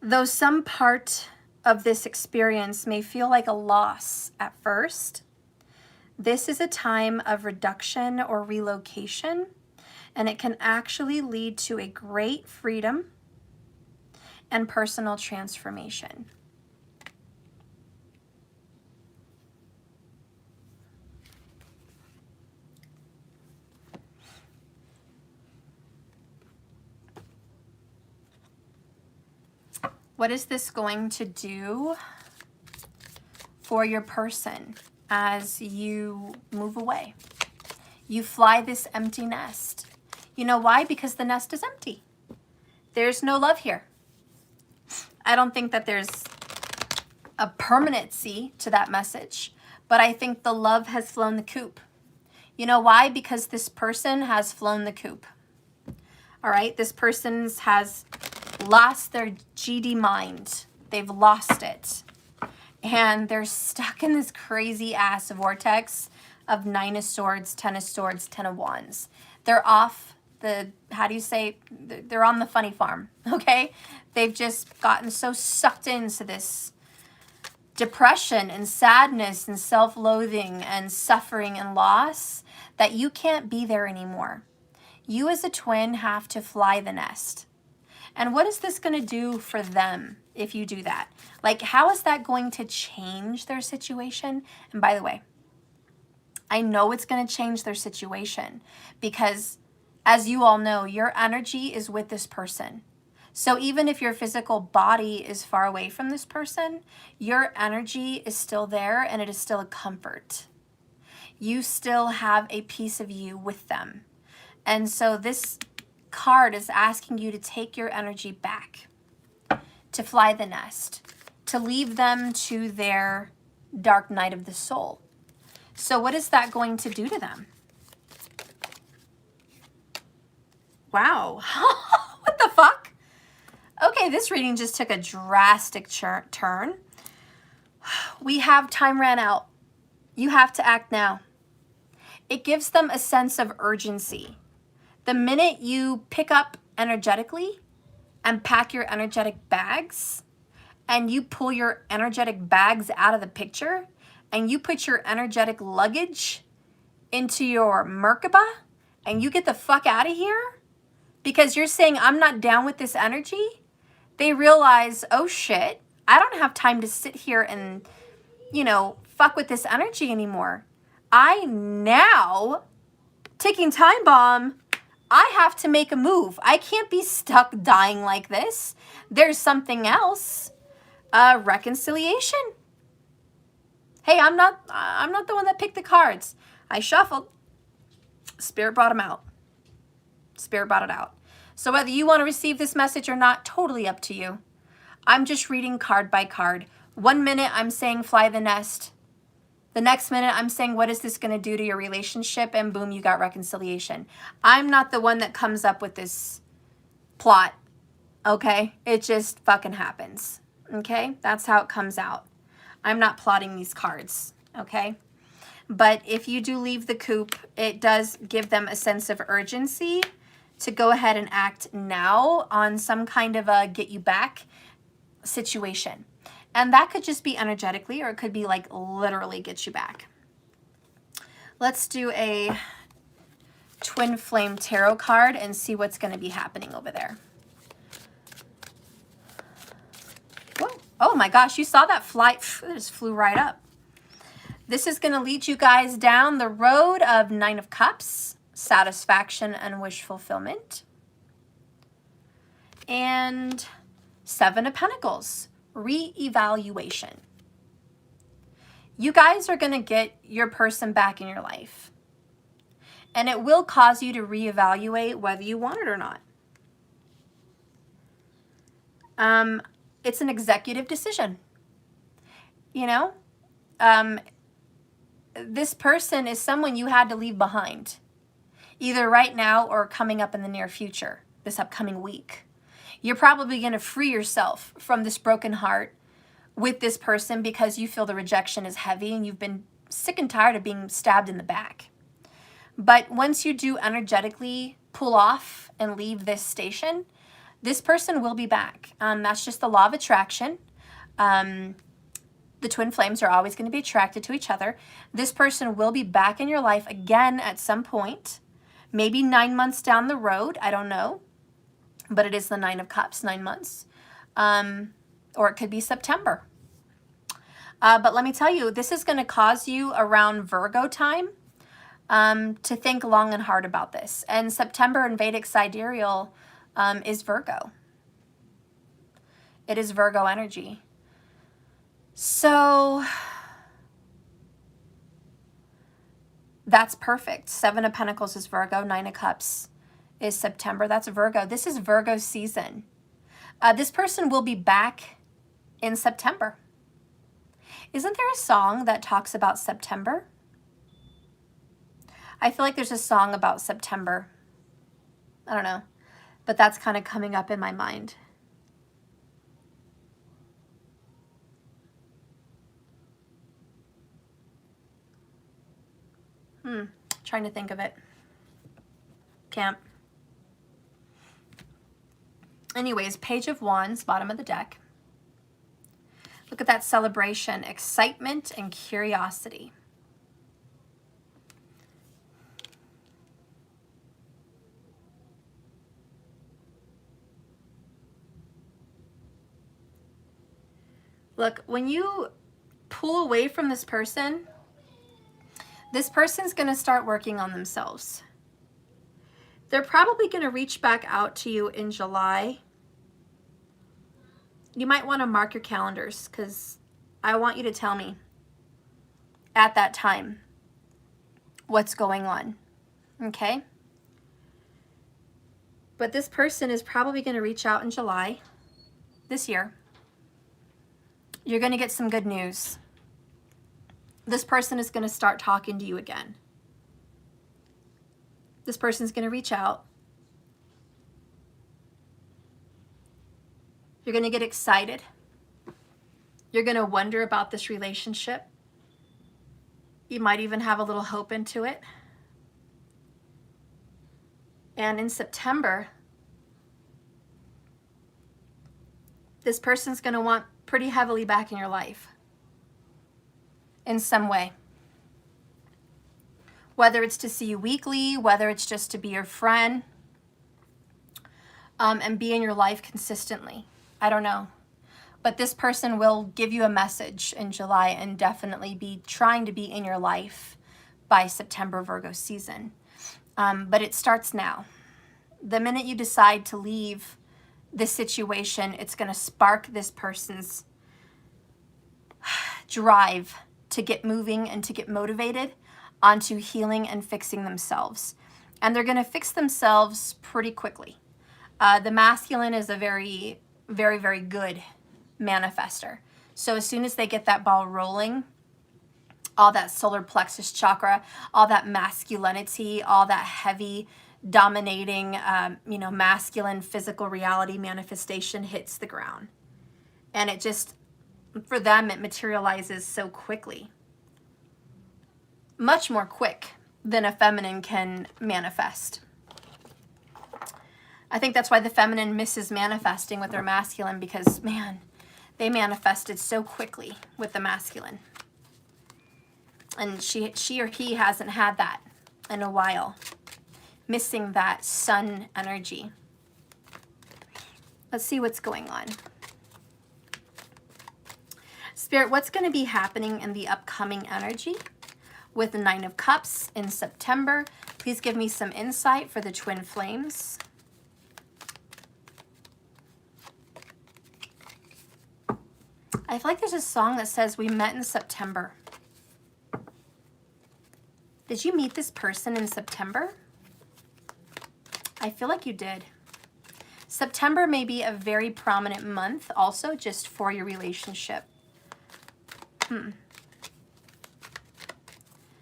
Though some part of this experience may feel like a loss at first, this is a time of reduction or relocation, and it can actually lead to a great freedom and personal transformation. What is this going to do for your person as you move away? You fly this empty nest. You know why? Because the nest is empty. There's no love here. I don't think that there's a permanency to that message, but I think the love has flown the coop. You know why? Because this person has flown the coop. All right? This person has lost their GD mind. They've lost it. And they're stuck in this crazy ass vortex of 9 of Swords, 10 of Swords, 10 of Wands. They're off the, how do you say, they're on the funny farm, okay? They've just gotten so sucked into this depression and sadness and self-loathing and suffering and loss that you can't be there anymore. You as a twin have to fly the nest. And what is this going to do for them if you do that? Like, how is that going to change their situation? And by the way, I know it's going to change their situation because, as you all know, your energy is with this person. So even if your physical body is far away from this person, your energy is still there and it is still a comfort. You still have a piece of you with them. And so this card is asking you to take your energy back, to fly the nest, to leave them to their dark night of the soul. So what is that going to do to them? Wow. What the fuck? Okay, this reading just took a drastic turn. We have time ran out. You have to act now. It gives them a sense of urgency. The minute you pick up energetically and pack your energetic bags and you pull your energetic bags out of the picture and you put your energetic luggage into your Merkaba and you get the fuck out of here because you're saying, I'm not down with this energy, they realize, oh shit, I don't have time to sit here and, fuck with this energy anymore. I now, ticking time bomb, I have to make a move. I can't be stuck dying like this. There's something else. Reconciliation. Hey, I'm not the one that picked the cards. I shuffled. Spirit brought them out. Spirit brought it out. So whether you want to receive this message or not, totally up to you. I'm just reading card by card. 1 minute I'm saying fly the nest. The next minute I'm saying what is this going to do to your relationship, and boom, you got reconciliation. I'm not the one that comes up with this plot, okay? It just fucking happens, okay? That's how it comes out. I'm not plotting these cards, okay? But if you do leave the coop, it does give them a sense of urgency to go ahead and act now on some kind of a get you back situation. And that could just be energetically, or it could be like literally get you back. Let's do a twin flame tarot card and see what's going to be happening over there. Whoa. Oh my gosh, you saw that fly? It just flew right up. This is going to lead you guys down the road of 9 of Cups, satisfaction and wish fulfillment. And 7 of Pentacles, re-evaluation. You guys are going to get your person back in your life. And it will cause you to reevaluate whether you want it or not. It's an executive decision. you know? This person is someone you had to leave behind, either right now or coming up in the near future, this upcoming week. You're probably going to free yourself from this broken heart with this person because you feel the rejection is heavy and you've been sick and tired of being stabbed in the back. But once you do energetically pull off and leave this station, this person will be back. That's just the law of attraction. The twin flames are always going to be attracted to each other. This person will be back in your life again at some point, maybe 9 months down the road. I don't know, but it is the 9 of Cups, 9 months. Or it could be September. But let me tell you, this is going to cause you around Virgo time to think long and hard about this. And September in Vedic sidereal is Virgo. It is Virgo energy. So that's perfect. 7 of Pentacles is Virgo. 9 of Cups is September. That's Virgo. This is Virgo season. This person will be back in September. Isn't there a song that talks about September? I feel like there's a song about September. I don't know. But that's kind of coming up in my mind. Trying to think of it. Can't. Anyways, Page of Wands, bottom of the deck. Look at that celebration, excitement and curiosity. Look, when you pull away from this person's going to start working on themselves. They're probably going to reach back out to you in July. You might want to mark your calendars because I want you to tell me at that time what's going on, okay? But this person is probably going to reach out in July this year. You're going to get some good news. This person is going to start talking to you again. This person's going to reach out. You're going to get excited. You're going to wonder about this relationship. You might even have a little hope into it. And in September, this person's going to want pretty heavily back in your life in some way. Whether it's to see you weekly, whether it's just to be your friend, and be in your life consistently. I don't know. But this person will give you a message in July and definitely be trying to be in your life by September Virgo season. But it starts now. The minute you decide to leave this situation, it's going to spark this person's drive to get moving and to get motivated onto healing and fixing themselves. And they're going to fix themselves pretty quickly. The masculine is a very, very, very good manifester. So as soon as they get that ball rolling, all that solar plexus chakra, all that masculinity, all that heavy, dominating, masculine physical reality manifestation hits the ground. And it just, for them, it materializes so quickly. Much more quick than a feminine can manifest. I think that's why the feminine misses manifesting with their masculine, because, man, they manifested so quickly with the masculine. And she or he hasn't had that in a while. Missing that sun energy. Let's see what's going on. Spirit, what's going to be happening in the upcoming energy with the 9 of Cups in September? Please give me some insight for the twin flames. I feel like there's a song that says we met in September. Did you meet this person in September? I feel like you did. September may be a very prominent month also just for your relationship.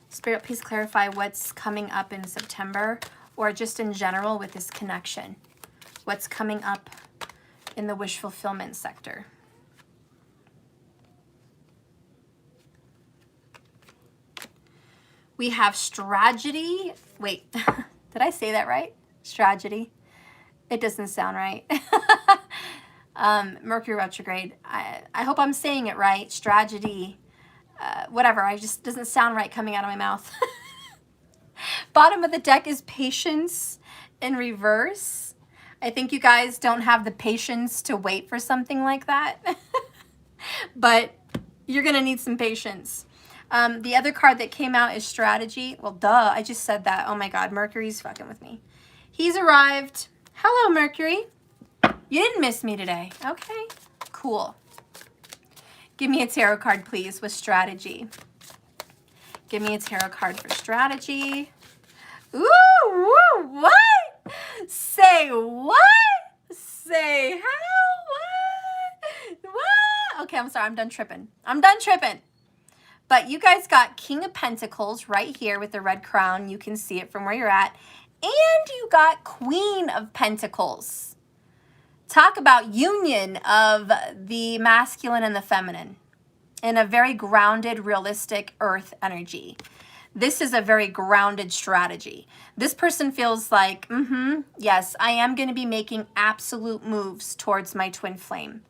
Spirit, please clarify what's coming up in September or just in general with this connection. What's coming up in the wish fulfillment sector? We have strategy. Wait, did I say that right? Strategy. It doesn't sound right. Mercury retrograde. I hope I'm saying it right. Strategy. Whatever. I just doesn't sound right coming out of my mouth. Bottom of the deck is patience in reverse. I think you guys don't have the patience to wait for something like that. But you're going to need some patience. The other card that came out is strategy. Well, duh, I just said that. Oh my God, Mercury's fucking with me. He's arrived. Hello, Mercury. You didn't miss me today. Okay, cool. Give me a tarot card, please, with strategy. Give me a tarot card for strategy. Ooh, woo, what? Say what? Say how? What? Okay, I'm sorry. I'm done tripping. But you guys got King of Pentacles right here with the red crown. You can see it from where you're at. And you got Queen of Pentacles. Talk about union of the masculine and the feminine in a very grounded, realistic earth energy. This is a very grounded strategy. This person feels like, yes, I am going to be making absolute moves towards my twin flame.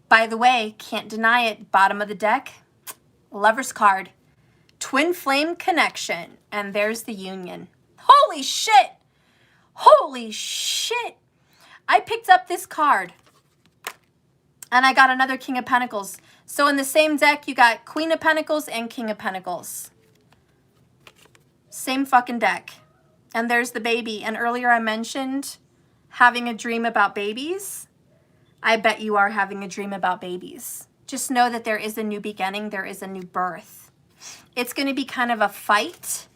By the way, can't deny it, bottom of the deck, Lover's card, twin flame connection, and there's the union. Holy shit! Holy shit! I picked up this card, and I got another King of Pentacles. So in the same deck, you got Queen of Pentacles and King of Pentacles. Same fucking deck. And there's the baby. And earlier I mentioned having a dream about babies. I bet you are having a dream about babies. Just know that there is a new beginning. There is a new birth. It's going to be kind of a fight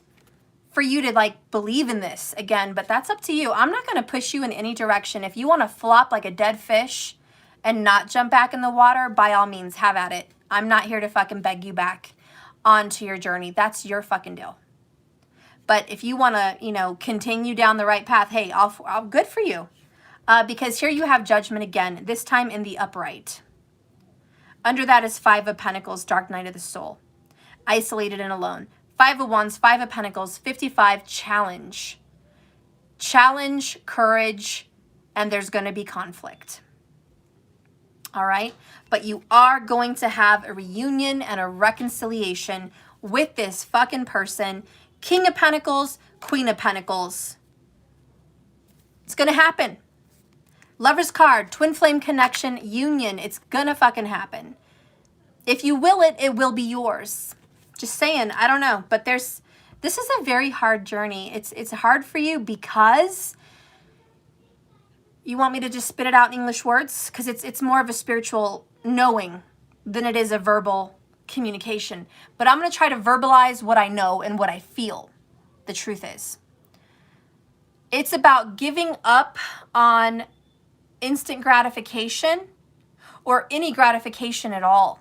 for you to like believe in this again, but that's up to you. I'm not going to push you in any direction. If you want to flop like a dead fish and not jump back in the water, by all means, have at it. I'm not here to fucking beg you back onto your journey. That's your fucking deal. But if you want to, continue down the right path, hey, I'll good for you. Because here you have Judgment again, this time in the upright. Under that is Five of Pentacles, Dark Night of the Soul. Isolated and alone. Five of Wands, Five of Pentacles, 55, challenge. Challenge, courage, and there's going to be conflict. All right? But you are going to have a reunion and a reconciliation with this fucking person. King of Pentacles, Queen of Pentacles. It's going to happen. Lover's card, twin flame connection, union. It's gonna fucking happen. If you will it, it will be yours. Just saying, I don't know. But this is a very hard journey. It's hard for you because you want me to just spit it out in English words? Because it's more of a spiritual knowing than it is a verbal communication. But I'm gonna try to verbalize what I know and what I feel. The truth is. It's about giving up on instant gratification or any gratification at all.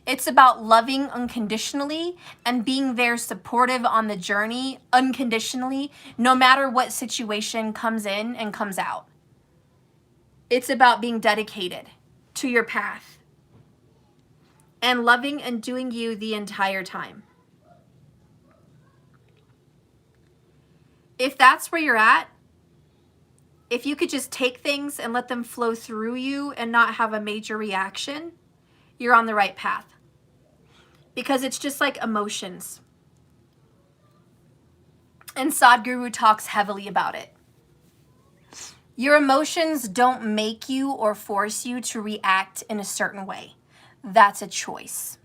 It's about loving unconditionally and being there supportive on the journey unconditionally, no matter what situation comes in and comes out. It's about being dedicated to your path and loving and doing you the entire time. If that's where you're at, if you could just take things and let them flow through you and not have a major reaction, you're on the right path. Because it's just like emotions. And Sadhguru talks heavily about it. Your emotions don't make you or force you to react in a certain way. That's a choice.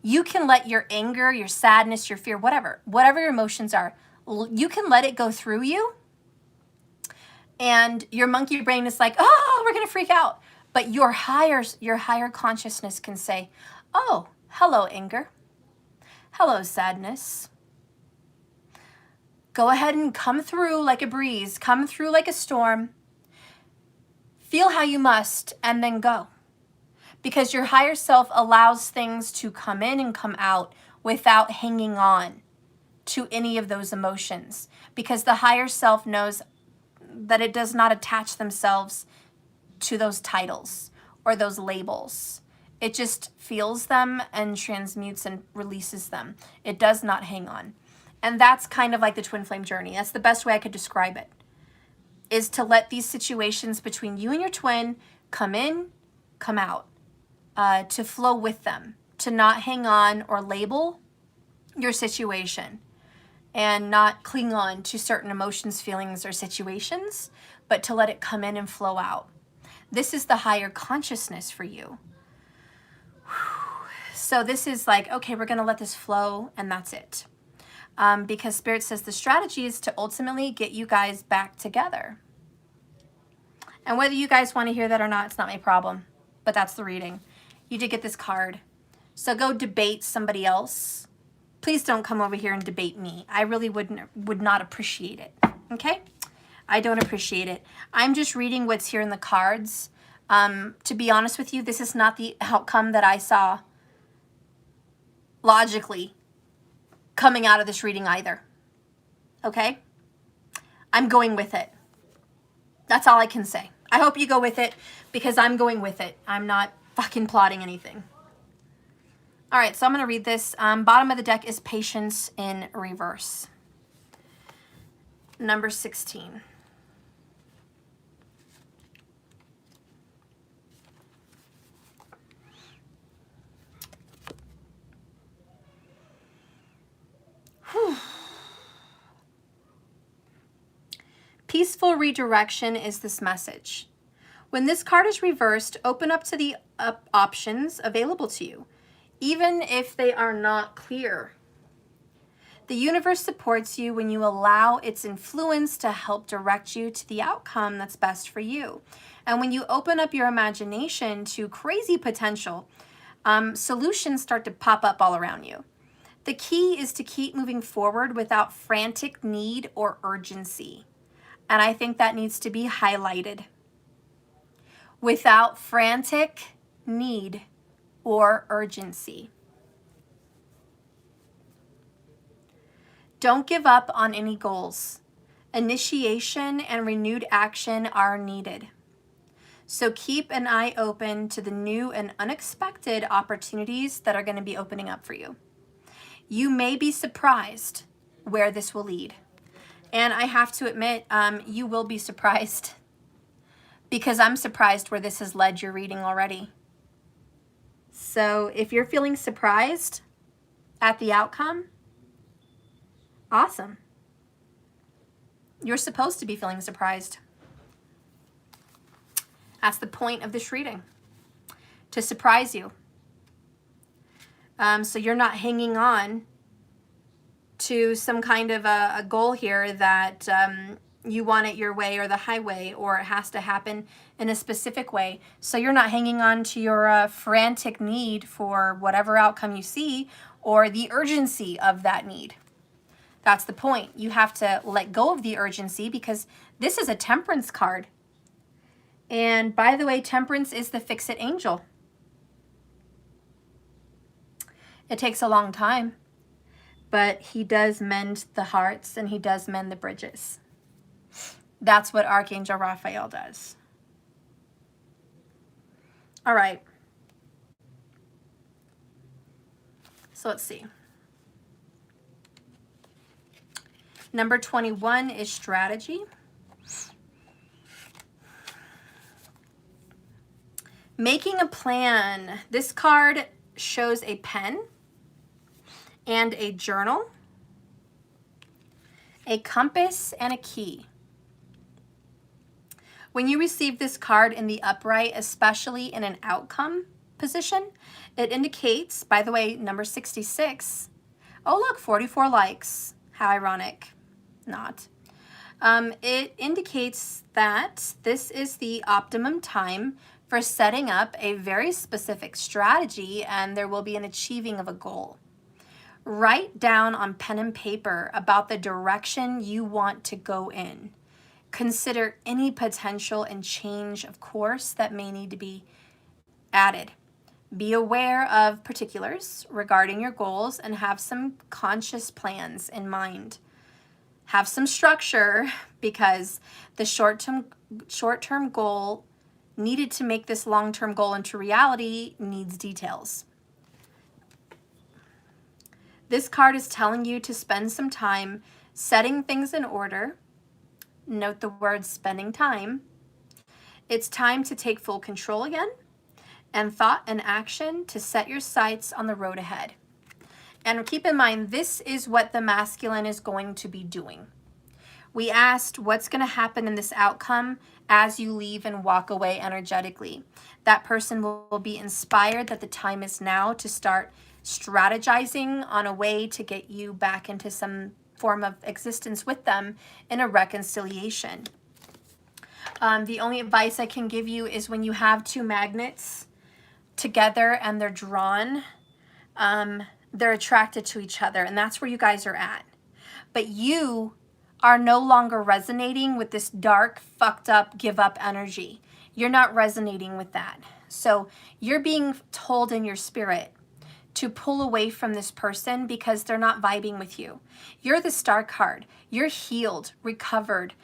You can let your anger, your sadness, your fear, whatever your emotions are, you can let it go through you. And your monkey brain is like, oh, we're going to freak out. But your higher consciousness can say, oh, hello, anger. Hello, sadness. Go ahead and come through like a breeze. Come through like a storm. Feel how you must, and then go. because your higher self allows things to come in and come out without hanging on to any of those emotions, because the higher self knows that it does not attach themselves to those titles or those labels. It just feels them and transmutes and releases them. It does not hang on. And that's kind of like the twin flame journey. That's the best way I could describe it, is to let these situations between you and your twin come in, come out, to flow with them, to not hang on or label your situation and not cling on to certain emotions, feelings, or situations, but to let it come in and flow out. This is the higher consciousness for you. So this is like, okay, we're going to let this flow, and that's it. Because Spirit says the strategy is to ultimately get you guys back together. And whether you guys want to hear that or not, it's not my problem. But that's the reading. You did get this card. So go debate somebody else. Please don't come over here and debate me. I really would not appreciate it. Okay? I don't appreciate it. I'm just reading what's here in the cards. To be honest with you, this is not the outcome that I saw logically coming out of this reading either. Okay? I'm going with it. That's all I can say. I hope you go with it, because I'm going with it. I'm not fucking plotting anything. All right, so I'm going to read this. Bottom of the deck is Patience in reverse. Number 16. Whew. Peaceful redirection is this message. When this card is reversed, open up to the options available to you, even if they are not clear. The universe supports you when you allow its influence to help direct you to the outcome that's best for you. And when you open up your imagination to crazy potential, solutions start to pop up all around you. The key is to keep moving forward without frantic need or urgency. And I think that needs to be highlighted. Without frantic need or urgency. Don't give up on any goals. Initiation and renewed action are needed. So keep an eye open to the new and unexpected opportunities that are going to be opening up for you. You may be surprised where this will lead. And I have to admit, you will be surprised, because I'm surprised where this has led your reading already. So if you're feeling surprised at the outcome, awesome. You're supposed to be feeling surprised. That's the point of this reading, to surprise you. So you're not hanging on to some kind of a goal here that you want it your way or the highway, or it has to happen in a specific way. So you're not hanging on to your frantic need for whatever outcome you see, or the urgency of that need. That's the point. You have to let go of the urgency, because this is a Temperance card. And by the way, Temperance is the fix-it angel. It takes a long time, but he does mend the hearts and he does mend the bridges. That's what Archangel Raphael does. All right. So let's see. Number 21 is strategy. Making a plan. This card shows a pen and a journal, a compass, and a key. When you receive this card in the upright, especially in an outcome position, it indicates, by the way, number 66. Oh, look, 44 likes. How ironic. Not. It indicates that this is the optimum time for setting up a very specific strategy, and there will be an achieving of a goal. Write down on pen and paper about the direction you want to go in. Consider any potential and change of course that may need to be added. Be aware of particulars regarding your goals and have some conscious plans in mind. Have some structure, because the short-term goal needed to make this long-term goal into reality needs details. This card is telling you to spend some time setting things in order. Note the word spending time. It's time to take full control again, and thought and action to set your sights on the road ahead. And keep in mind, this is what the masculine is going to be doing. We asked what's going to happen in this outcome as you leave and walk away energetically. That person will be inspired that the time is now to start strategizing on a way to get you back into some form of existence with them in a reconciliation. The only advice I can give you is when you have two magnets together and they're drawn, they're attracted to each other, and that's where you guys are at. But you are no longer resonating with this dark, fucked up, give up energy. You're not resonating with that. So you're being told in your spirit to pull away from this person because they're not vibing with you. You're the Star card. You're healed, recovered,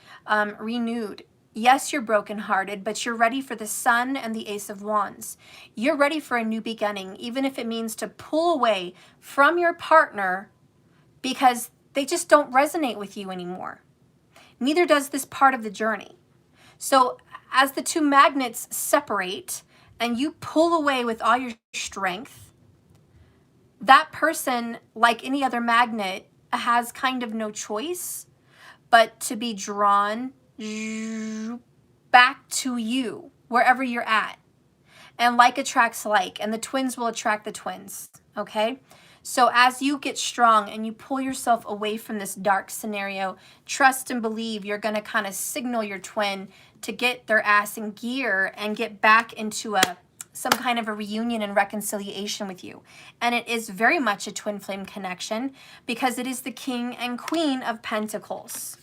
renewed. Yes, you're brokenhearted, but you're ready for the Sun and the Ace of Wands. You're ready for a new beginning, even if it means to pull away from your partner because they just don't resonate with you anymore. Neither does this part of the journey. So as the two magnets separate and you pull away with all your strength, that person, like any other magnet, has kind of no choice but to be drawn back to you, wherever you're at. And like attracts like, and the twins will attract the twins, okay? So as you get strong and you pull yourself away from this dark scenario, trust and believe you're going to kind of signal your twin to get their ass in gear and get back into some kind of a reunion and reconciliation with you. And it is very much a twin flame connection because it is the King and Queen of Pentacles.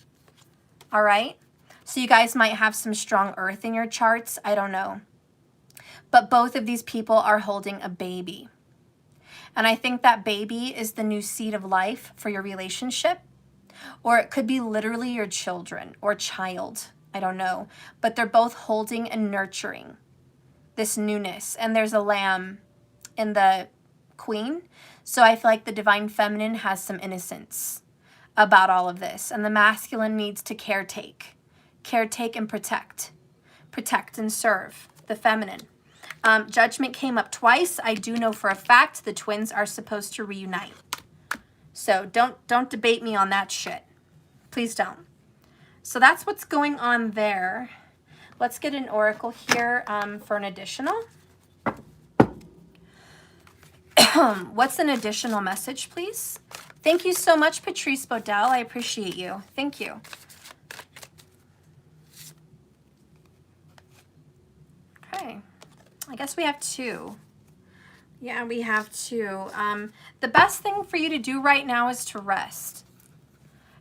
All right? So you guys might have some strong earth in your charts. I don't know. But both of these people are holding a baby. And I think that baby is the new seed of life for your relationship. Or it could be literally your children or child. I don't know. But they're both holding and nurturing this newness. And there's a lamb in the Queen. So I feel like the divine feminine has some innocence about all of this. And the masculine needs to caretake and protect and serve the feminine. Judgment came up twice. I do know for a fact the twins are supposed to reunite. So don't debate me on that shit. Please don't. So that's what's going on there. Let's get an oracle here for an additional. What's an additional message, please? Thank you so much, Patrice Bodell. I appreciate you. Thank you. Okay. I guess we have two. Yeah, we have two. The best thing for you to do right now is to rest.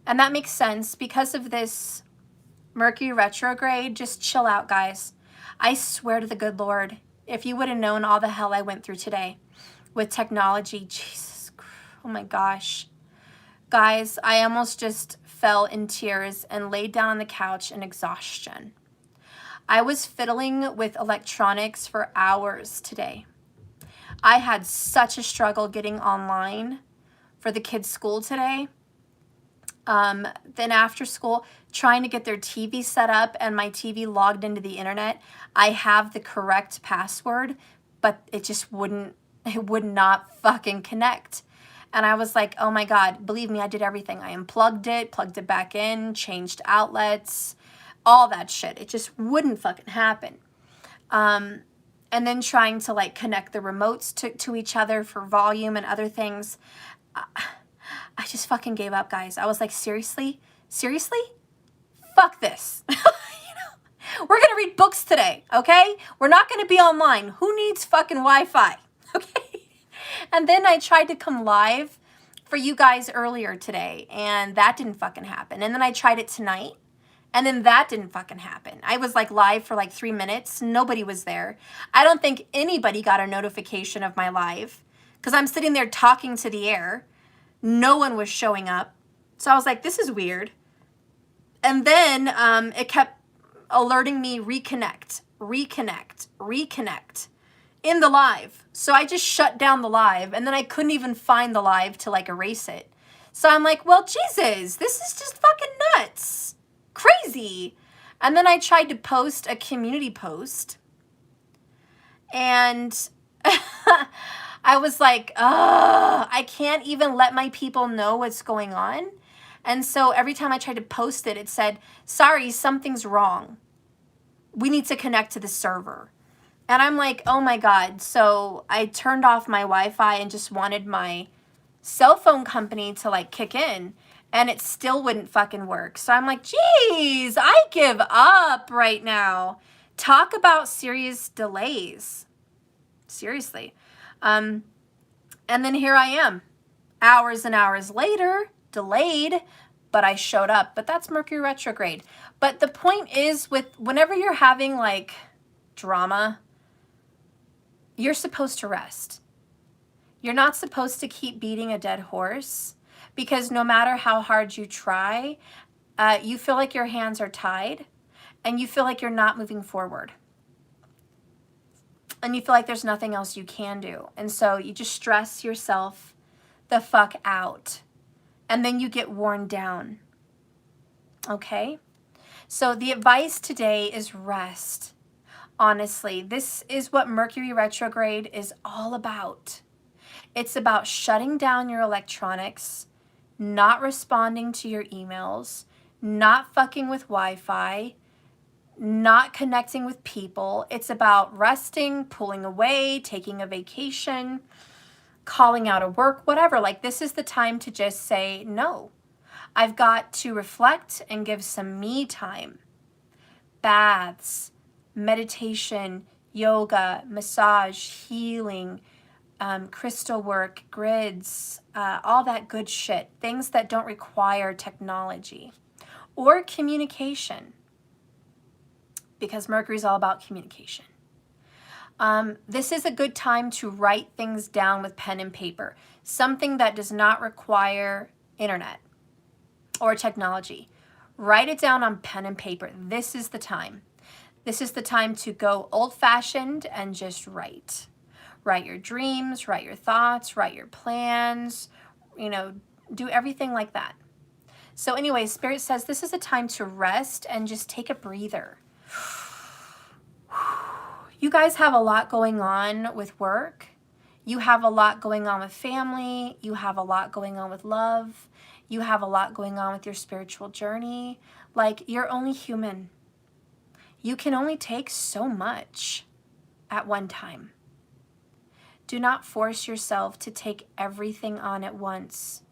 And that makes sense because of this Mercury retrograde. Just chill out, guys. I swear to the good Lord, if you would have known all the hell I went through today with technology, Jesus, oh my gosh. Guys, I almost just fell in tears and laid down on the couch in exhaustion. I was fiddling with electronics for hours today. I had such a struggle getting online for the kids' school today. Then after school, trying to get their TV set up and my TV logged into the internet. I have the correct password, but it would not fucking connect. And I was like, oh my God, believe me, I did everything. I unplugged it, plugged it back in, changed outlets, all that shit. It just wouldn't fucking happen. And then trying to like connect the remotes to each other for volume and other things. I just fucking gave up, guys. I was like, seriously? Seriously? Fuck this. We're going to read books today, okay? We're not going to be online. Who needs fucking Wi-Fi? Okay? And then I tried to come live for you guys earlier today, and that didn't fucking happen. And then I tried it tonight, And then that didn't fucking happen. I was like live for like 3 minutes. Nobody was there. I don't think anybody got a notification of my live because I'm sitting there talking to the air. No one was showing up. So I was like, this is weird. And then it kept alerting me, reconnect, reconnect, reconnect in the live. So I just shut down the live, and then I couldn't even find the live to like erase it. So I'm like, well, Jesus, this is just fucking nuts. Crazy. And then I tried to post a community post, and I was like, I can't even let my people know what's going on. And so every time I tried to post it, it said, sorry, something's wrong. We need to connect to the server. And I'm like, oh my God. So I turned off my Wi-Fi and just wanted my cell phone company to like kick in, and it still wouldn't fucking work. So I'm like, geez, I give up right now. Talk about serious delays. Seriously. And then here I am, hours and hours later, delayed, but I showed up. But that's Mercury retrograde. But the point is, with whenever you're having like drama, you're supposed to rest. You're not supposed to keep beating a dead horse, because no matter how hard you try, you feel like your hands are tied and you feel like you're not moving forward. And you feel like there's nothing else you can do. And so you just stress yourself the fuck out. And then you get worn down. Okay? So the advice today is rest. Honestly, this is what Mercury retrograde is all about. It's about shutting down your electronics, not responding to your emails, not fucking with Wi-Fi, not connecting with people. It's about resting, pulling away, taking a vacation, calling out of work, whatever. Like, this is the time to just say, no, I've got to reflect and give some me time. Baths, meditation, yoga, massage, healing, crystal work, grids, all that good shit. Things that don't require technology or communication, because Mercury is all about communication. This is a good time to write things down with pen and paper. Something that does not require internet or technology. Write it down on pen and paper. This is the time. This is the time to go old-fashioned and just write. Write your dreams, write your thoughts, write your plans, do everything like that. So anyway, Spirit says this is a time to rest and just take a breather. You guys have a lot going on with work. You have a lot going on with family. You have a lot going on with love. You have a lot going on with your spiritual journey. Like, you're only human. You can only take so much at one time. Do not force yourself to take everything on at once.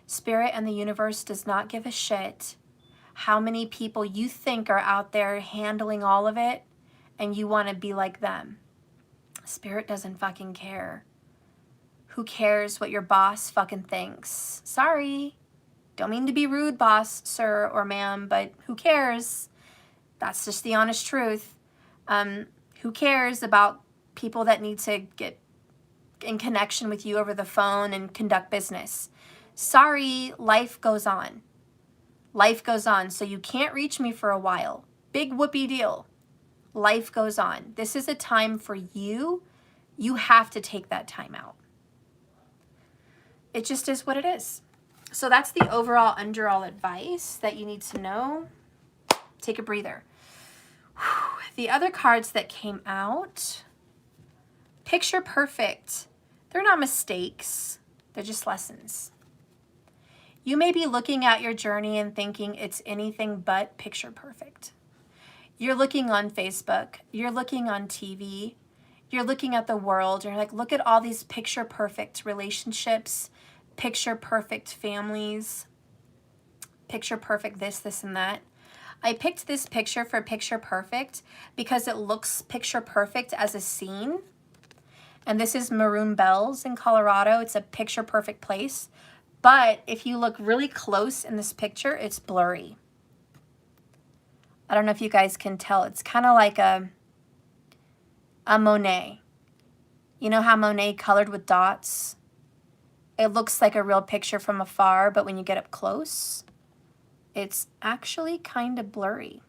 Spirit and the universe does not give a shit how many people you think are out there handling all of it, and you want to be like them. Spirit doesn't fucking care. Who cares what your boss fucking thinks? Sorry. Don't mean to be rude, boss, sir, or ma'am, but who cares? That's just the honest truth. Who cares about people that need to get in connection with you over the phone and conduct business? Sorry, life goes on. Life goes on, so you can't reach me for a while. Big whoopee deal. Life goes on. This is a time for you. You have to take that time out. It just is what it is. So that's the overall underall advice that you need to know. Take a breather. The other cards that came out, picture perfect. They're not mistakes. They're just lessons. You may be looking at your journey and thinking it's anything but picture perfect. You're looking on Facebook. You're looking on TV. You're looking at the world. You're like, look at all these picture perfect relationships, picture perfect families, picture perfect this, and that. I picked this picture for picture perfect because it looks picture perfect as a scene. And this is Maroon Bells in Colorado. It's a picture perfect place. But if you look really close in this picture, it's blurry. I don't know if you guys can tell. It's kind of like a Monet. You know how Monet colored with dots? It looks like a real picture from afar, but when you get up close, it's actually kind of blurry.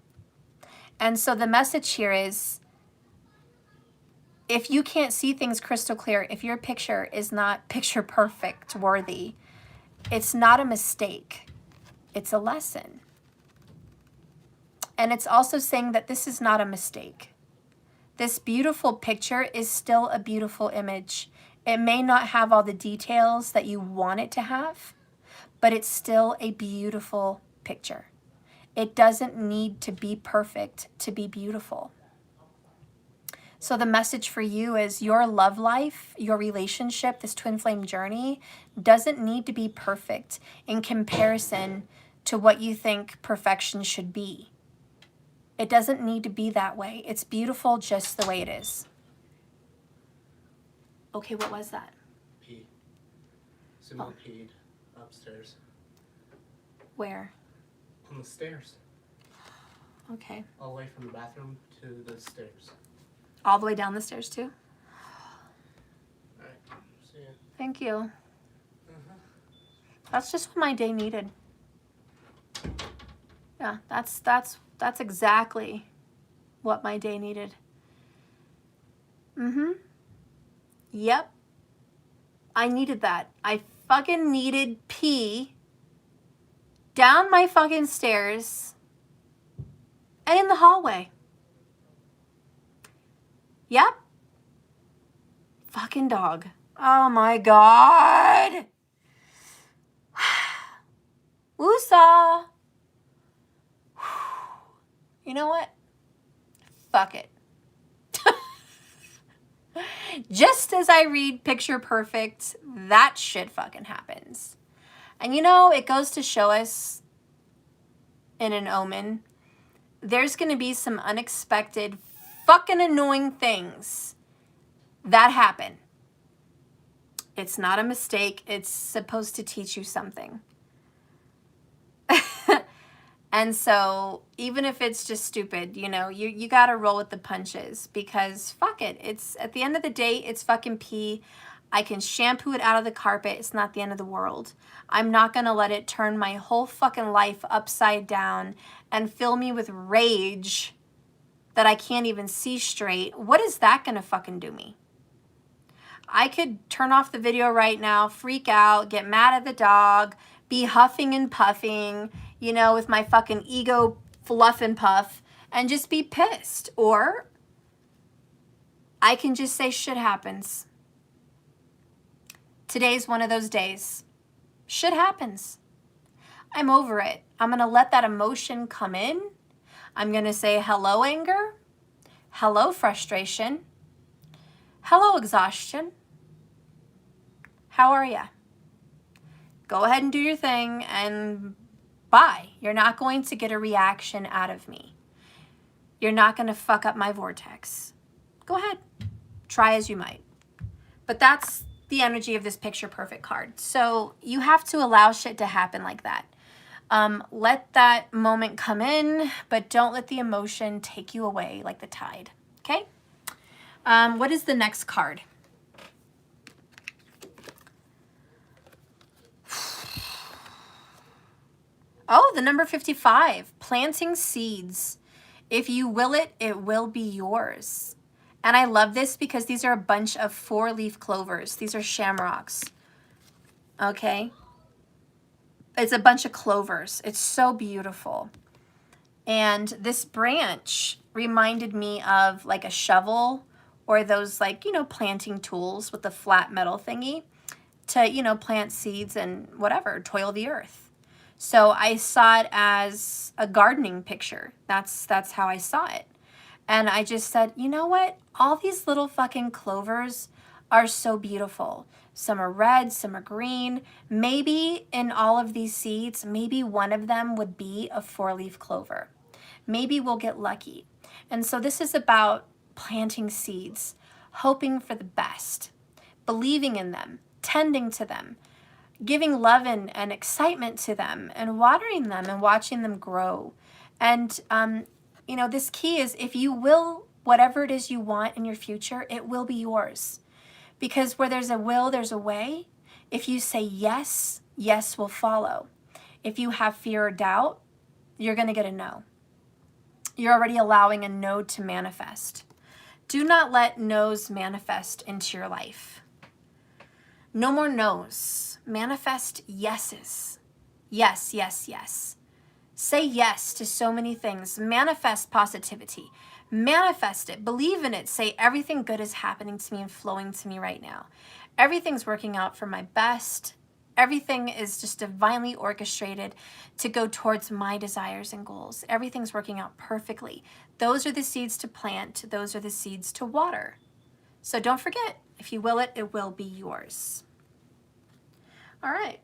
And so the message here is, if you can't see things crystal clear, if your picture is not picture perfect worthy, it's not a mistake. It's a lesson. And it's also saying that this is not a mistake. This beautiful picture is still a beautiful image. It may not have all the details that you want it to have, but it's still a beautiful picture. It doesn't need to be perfect to be beautiful. So the message for you is your love life, your relationship, this twin flame journey doesn't need to be perfect in comparison to what you think perfection should be. It doesn't need to be that way. It's beautiful just the way it is. Okay, what was that? Pee. Someone peed upstairs. Where? On the stairs. Okay. All the way from the bathroom to the stairs. All the way down the stairs too? Alright, see ya. Thank you. That's just what my day needed. Yeah, that's exactly what my day needed. Yep. I needed that. I fucking needed pee down my fucking stairs and in the hallway. Yep. Fucking dog. Oh my God. Woosah. You know what? Fuck it. Just as I read picture perfect, that shit fucking happens. And you know, it goes to show us in an omen, there's going to be some unexpected fucking annoying things that happen. It's not a mistake. It's supposed to teach you something. And so even if it's just stupid, you know, you got to roll with the punches because fuck it. It's at the end of the day, it's fucking pee. I can shampoo it out of the carpet. It's not the end of the world. I'm not going to let it turn my whole fucking life upside down and fill me with rage that I can't even see straight. What is that going to fucking do me? I could turn off the video right now, freak out, get mad at the dog, be huffing and puffing, you know, with my fucking ego fluff and puff, and just be pissed. Or I can just say shit happens. Today's one of those days. Shit happens. I'm over it. I'm going to let that emotion come in. I'm going to say hello, anger. Hello, frustration. Hello, exhaustion. How are ya? Go ahead and do your thing and bye. You're not going to get a reaction out of me. You're not going to fuck up my vortex. Go ahead. Try as you might. But that's the energy of this picture perfect card. So you have to allow shit to happen like that. Let that moment come in, but don't let the emotion take you away like the tide. Okay? What is the next card? Oh, the number 55, planting seeds. If you will it, it will be yours. And I love this because these are a bunch of 4-leaf clovers. These are shamrocks. Okay? It's a bunch of clovers. It's so beautiful. And this branch reminded me of like a shovel or those like, you know, planting tools with the flat metal thingy to, you know, plant seeds and whatever, toil the earth. So I saw it as a gardening picture. That's how I saw it. And I just said, you know what? All these little fucking clovers are so beautiful. Some are red, some are green. Maybe in all of these seeds, maybe one of them would be a 4-leaf clover. Maybe we'll get lucky. And so this is about planting seeds, hoping for the best, believing in them, tending to them, giving love and excitement to them, and watering them and watching them grow. And you know, this key is if you will, whatever it is you want in your future, it will be yours. Because where there's a will, there's a way. If you say yes, yes will follow. If you have fear or doubt, you're going to get a no. You're already allowing a no to manifest. Do not let no's manifest into your life. No more no's. Manifest yeses. Yes, yes, yes. Say yes to so many things. Manifest positivity. Manifest it. Believe in it. Say everything good is happening to me and flowing to me right now. Everything's working out for my best. Everything is just divinely orchestrated to go towards my desires and goals. Everything's working out perfectly. Those are the seeds to plant. Those are the seeds to water. So don't forget, if you will it, it will be yours. All right.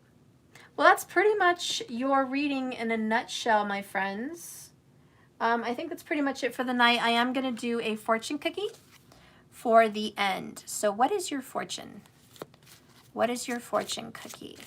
Well, that's pretty much your reading in a nutshell, my friends. I think that's pretty much it for the night. I am going to do a fortune cookie for the end. So what is your fortune? What is your fortune cookie?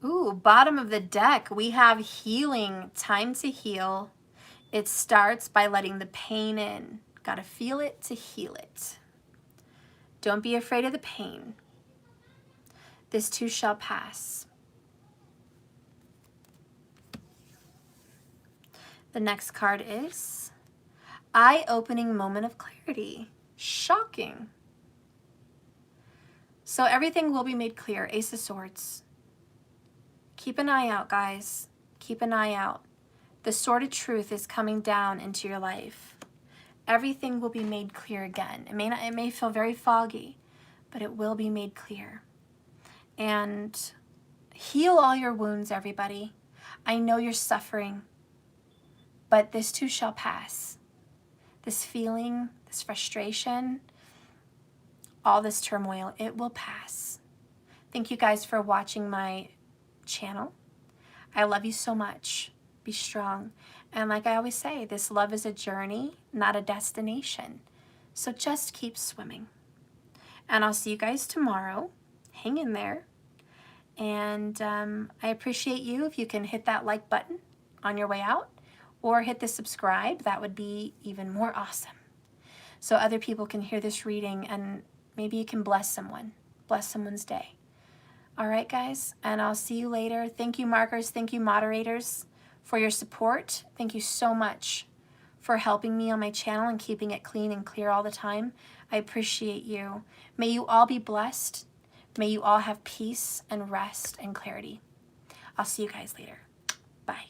Ooh, bottom of the deck, we have healing, time to heal. It starts by letting the pain in. Gotta feel it to heal it. Don't be afraid of the pain. This too shall pass. The next card is eye-opening moment of clarity. Shocking. So everything will be made clear. Ace of Swords. Keep an eye out, guys. Keep an eye out. The sword of truth is coming down into your life. Everything will be made clear again. It may feel very foggy, but it will be made clear. And heal all your wounds, everybody. I know you're suffering, but this too shall pass. This feeling, this frustration, all this turmoil, it will pass. Thank you guys for watching my channel. I love you so much. Be strong. And like I always say, this love is a journey, not a destination. So just keep swimming. And I'll see you guys tomorrow. Hang in there. And I appreciate you if you can hit that like button on your way out or hit the subscribe. That would be even more awesome. So other people can hear this reading and maybe you can bless someone's day. All right, guys, and I'll see you later. Thank you, markers. Thank you, moderators, for your support. Thank you so much for helping me on my channel and keeping it clean and clear all the time. I appreciate you. May you all be blessed. May you all have peace and rest and clarity. I'll see you guys later. Bye.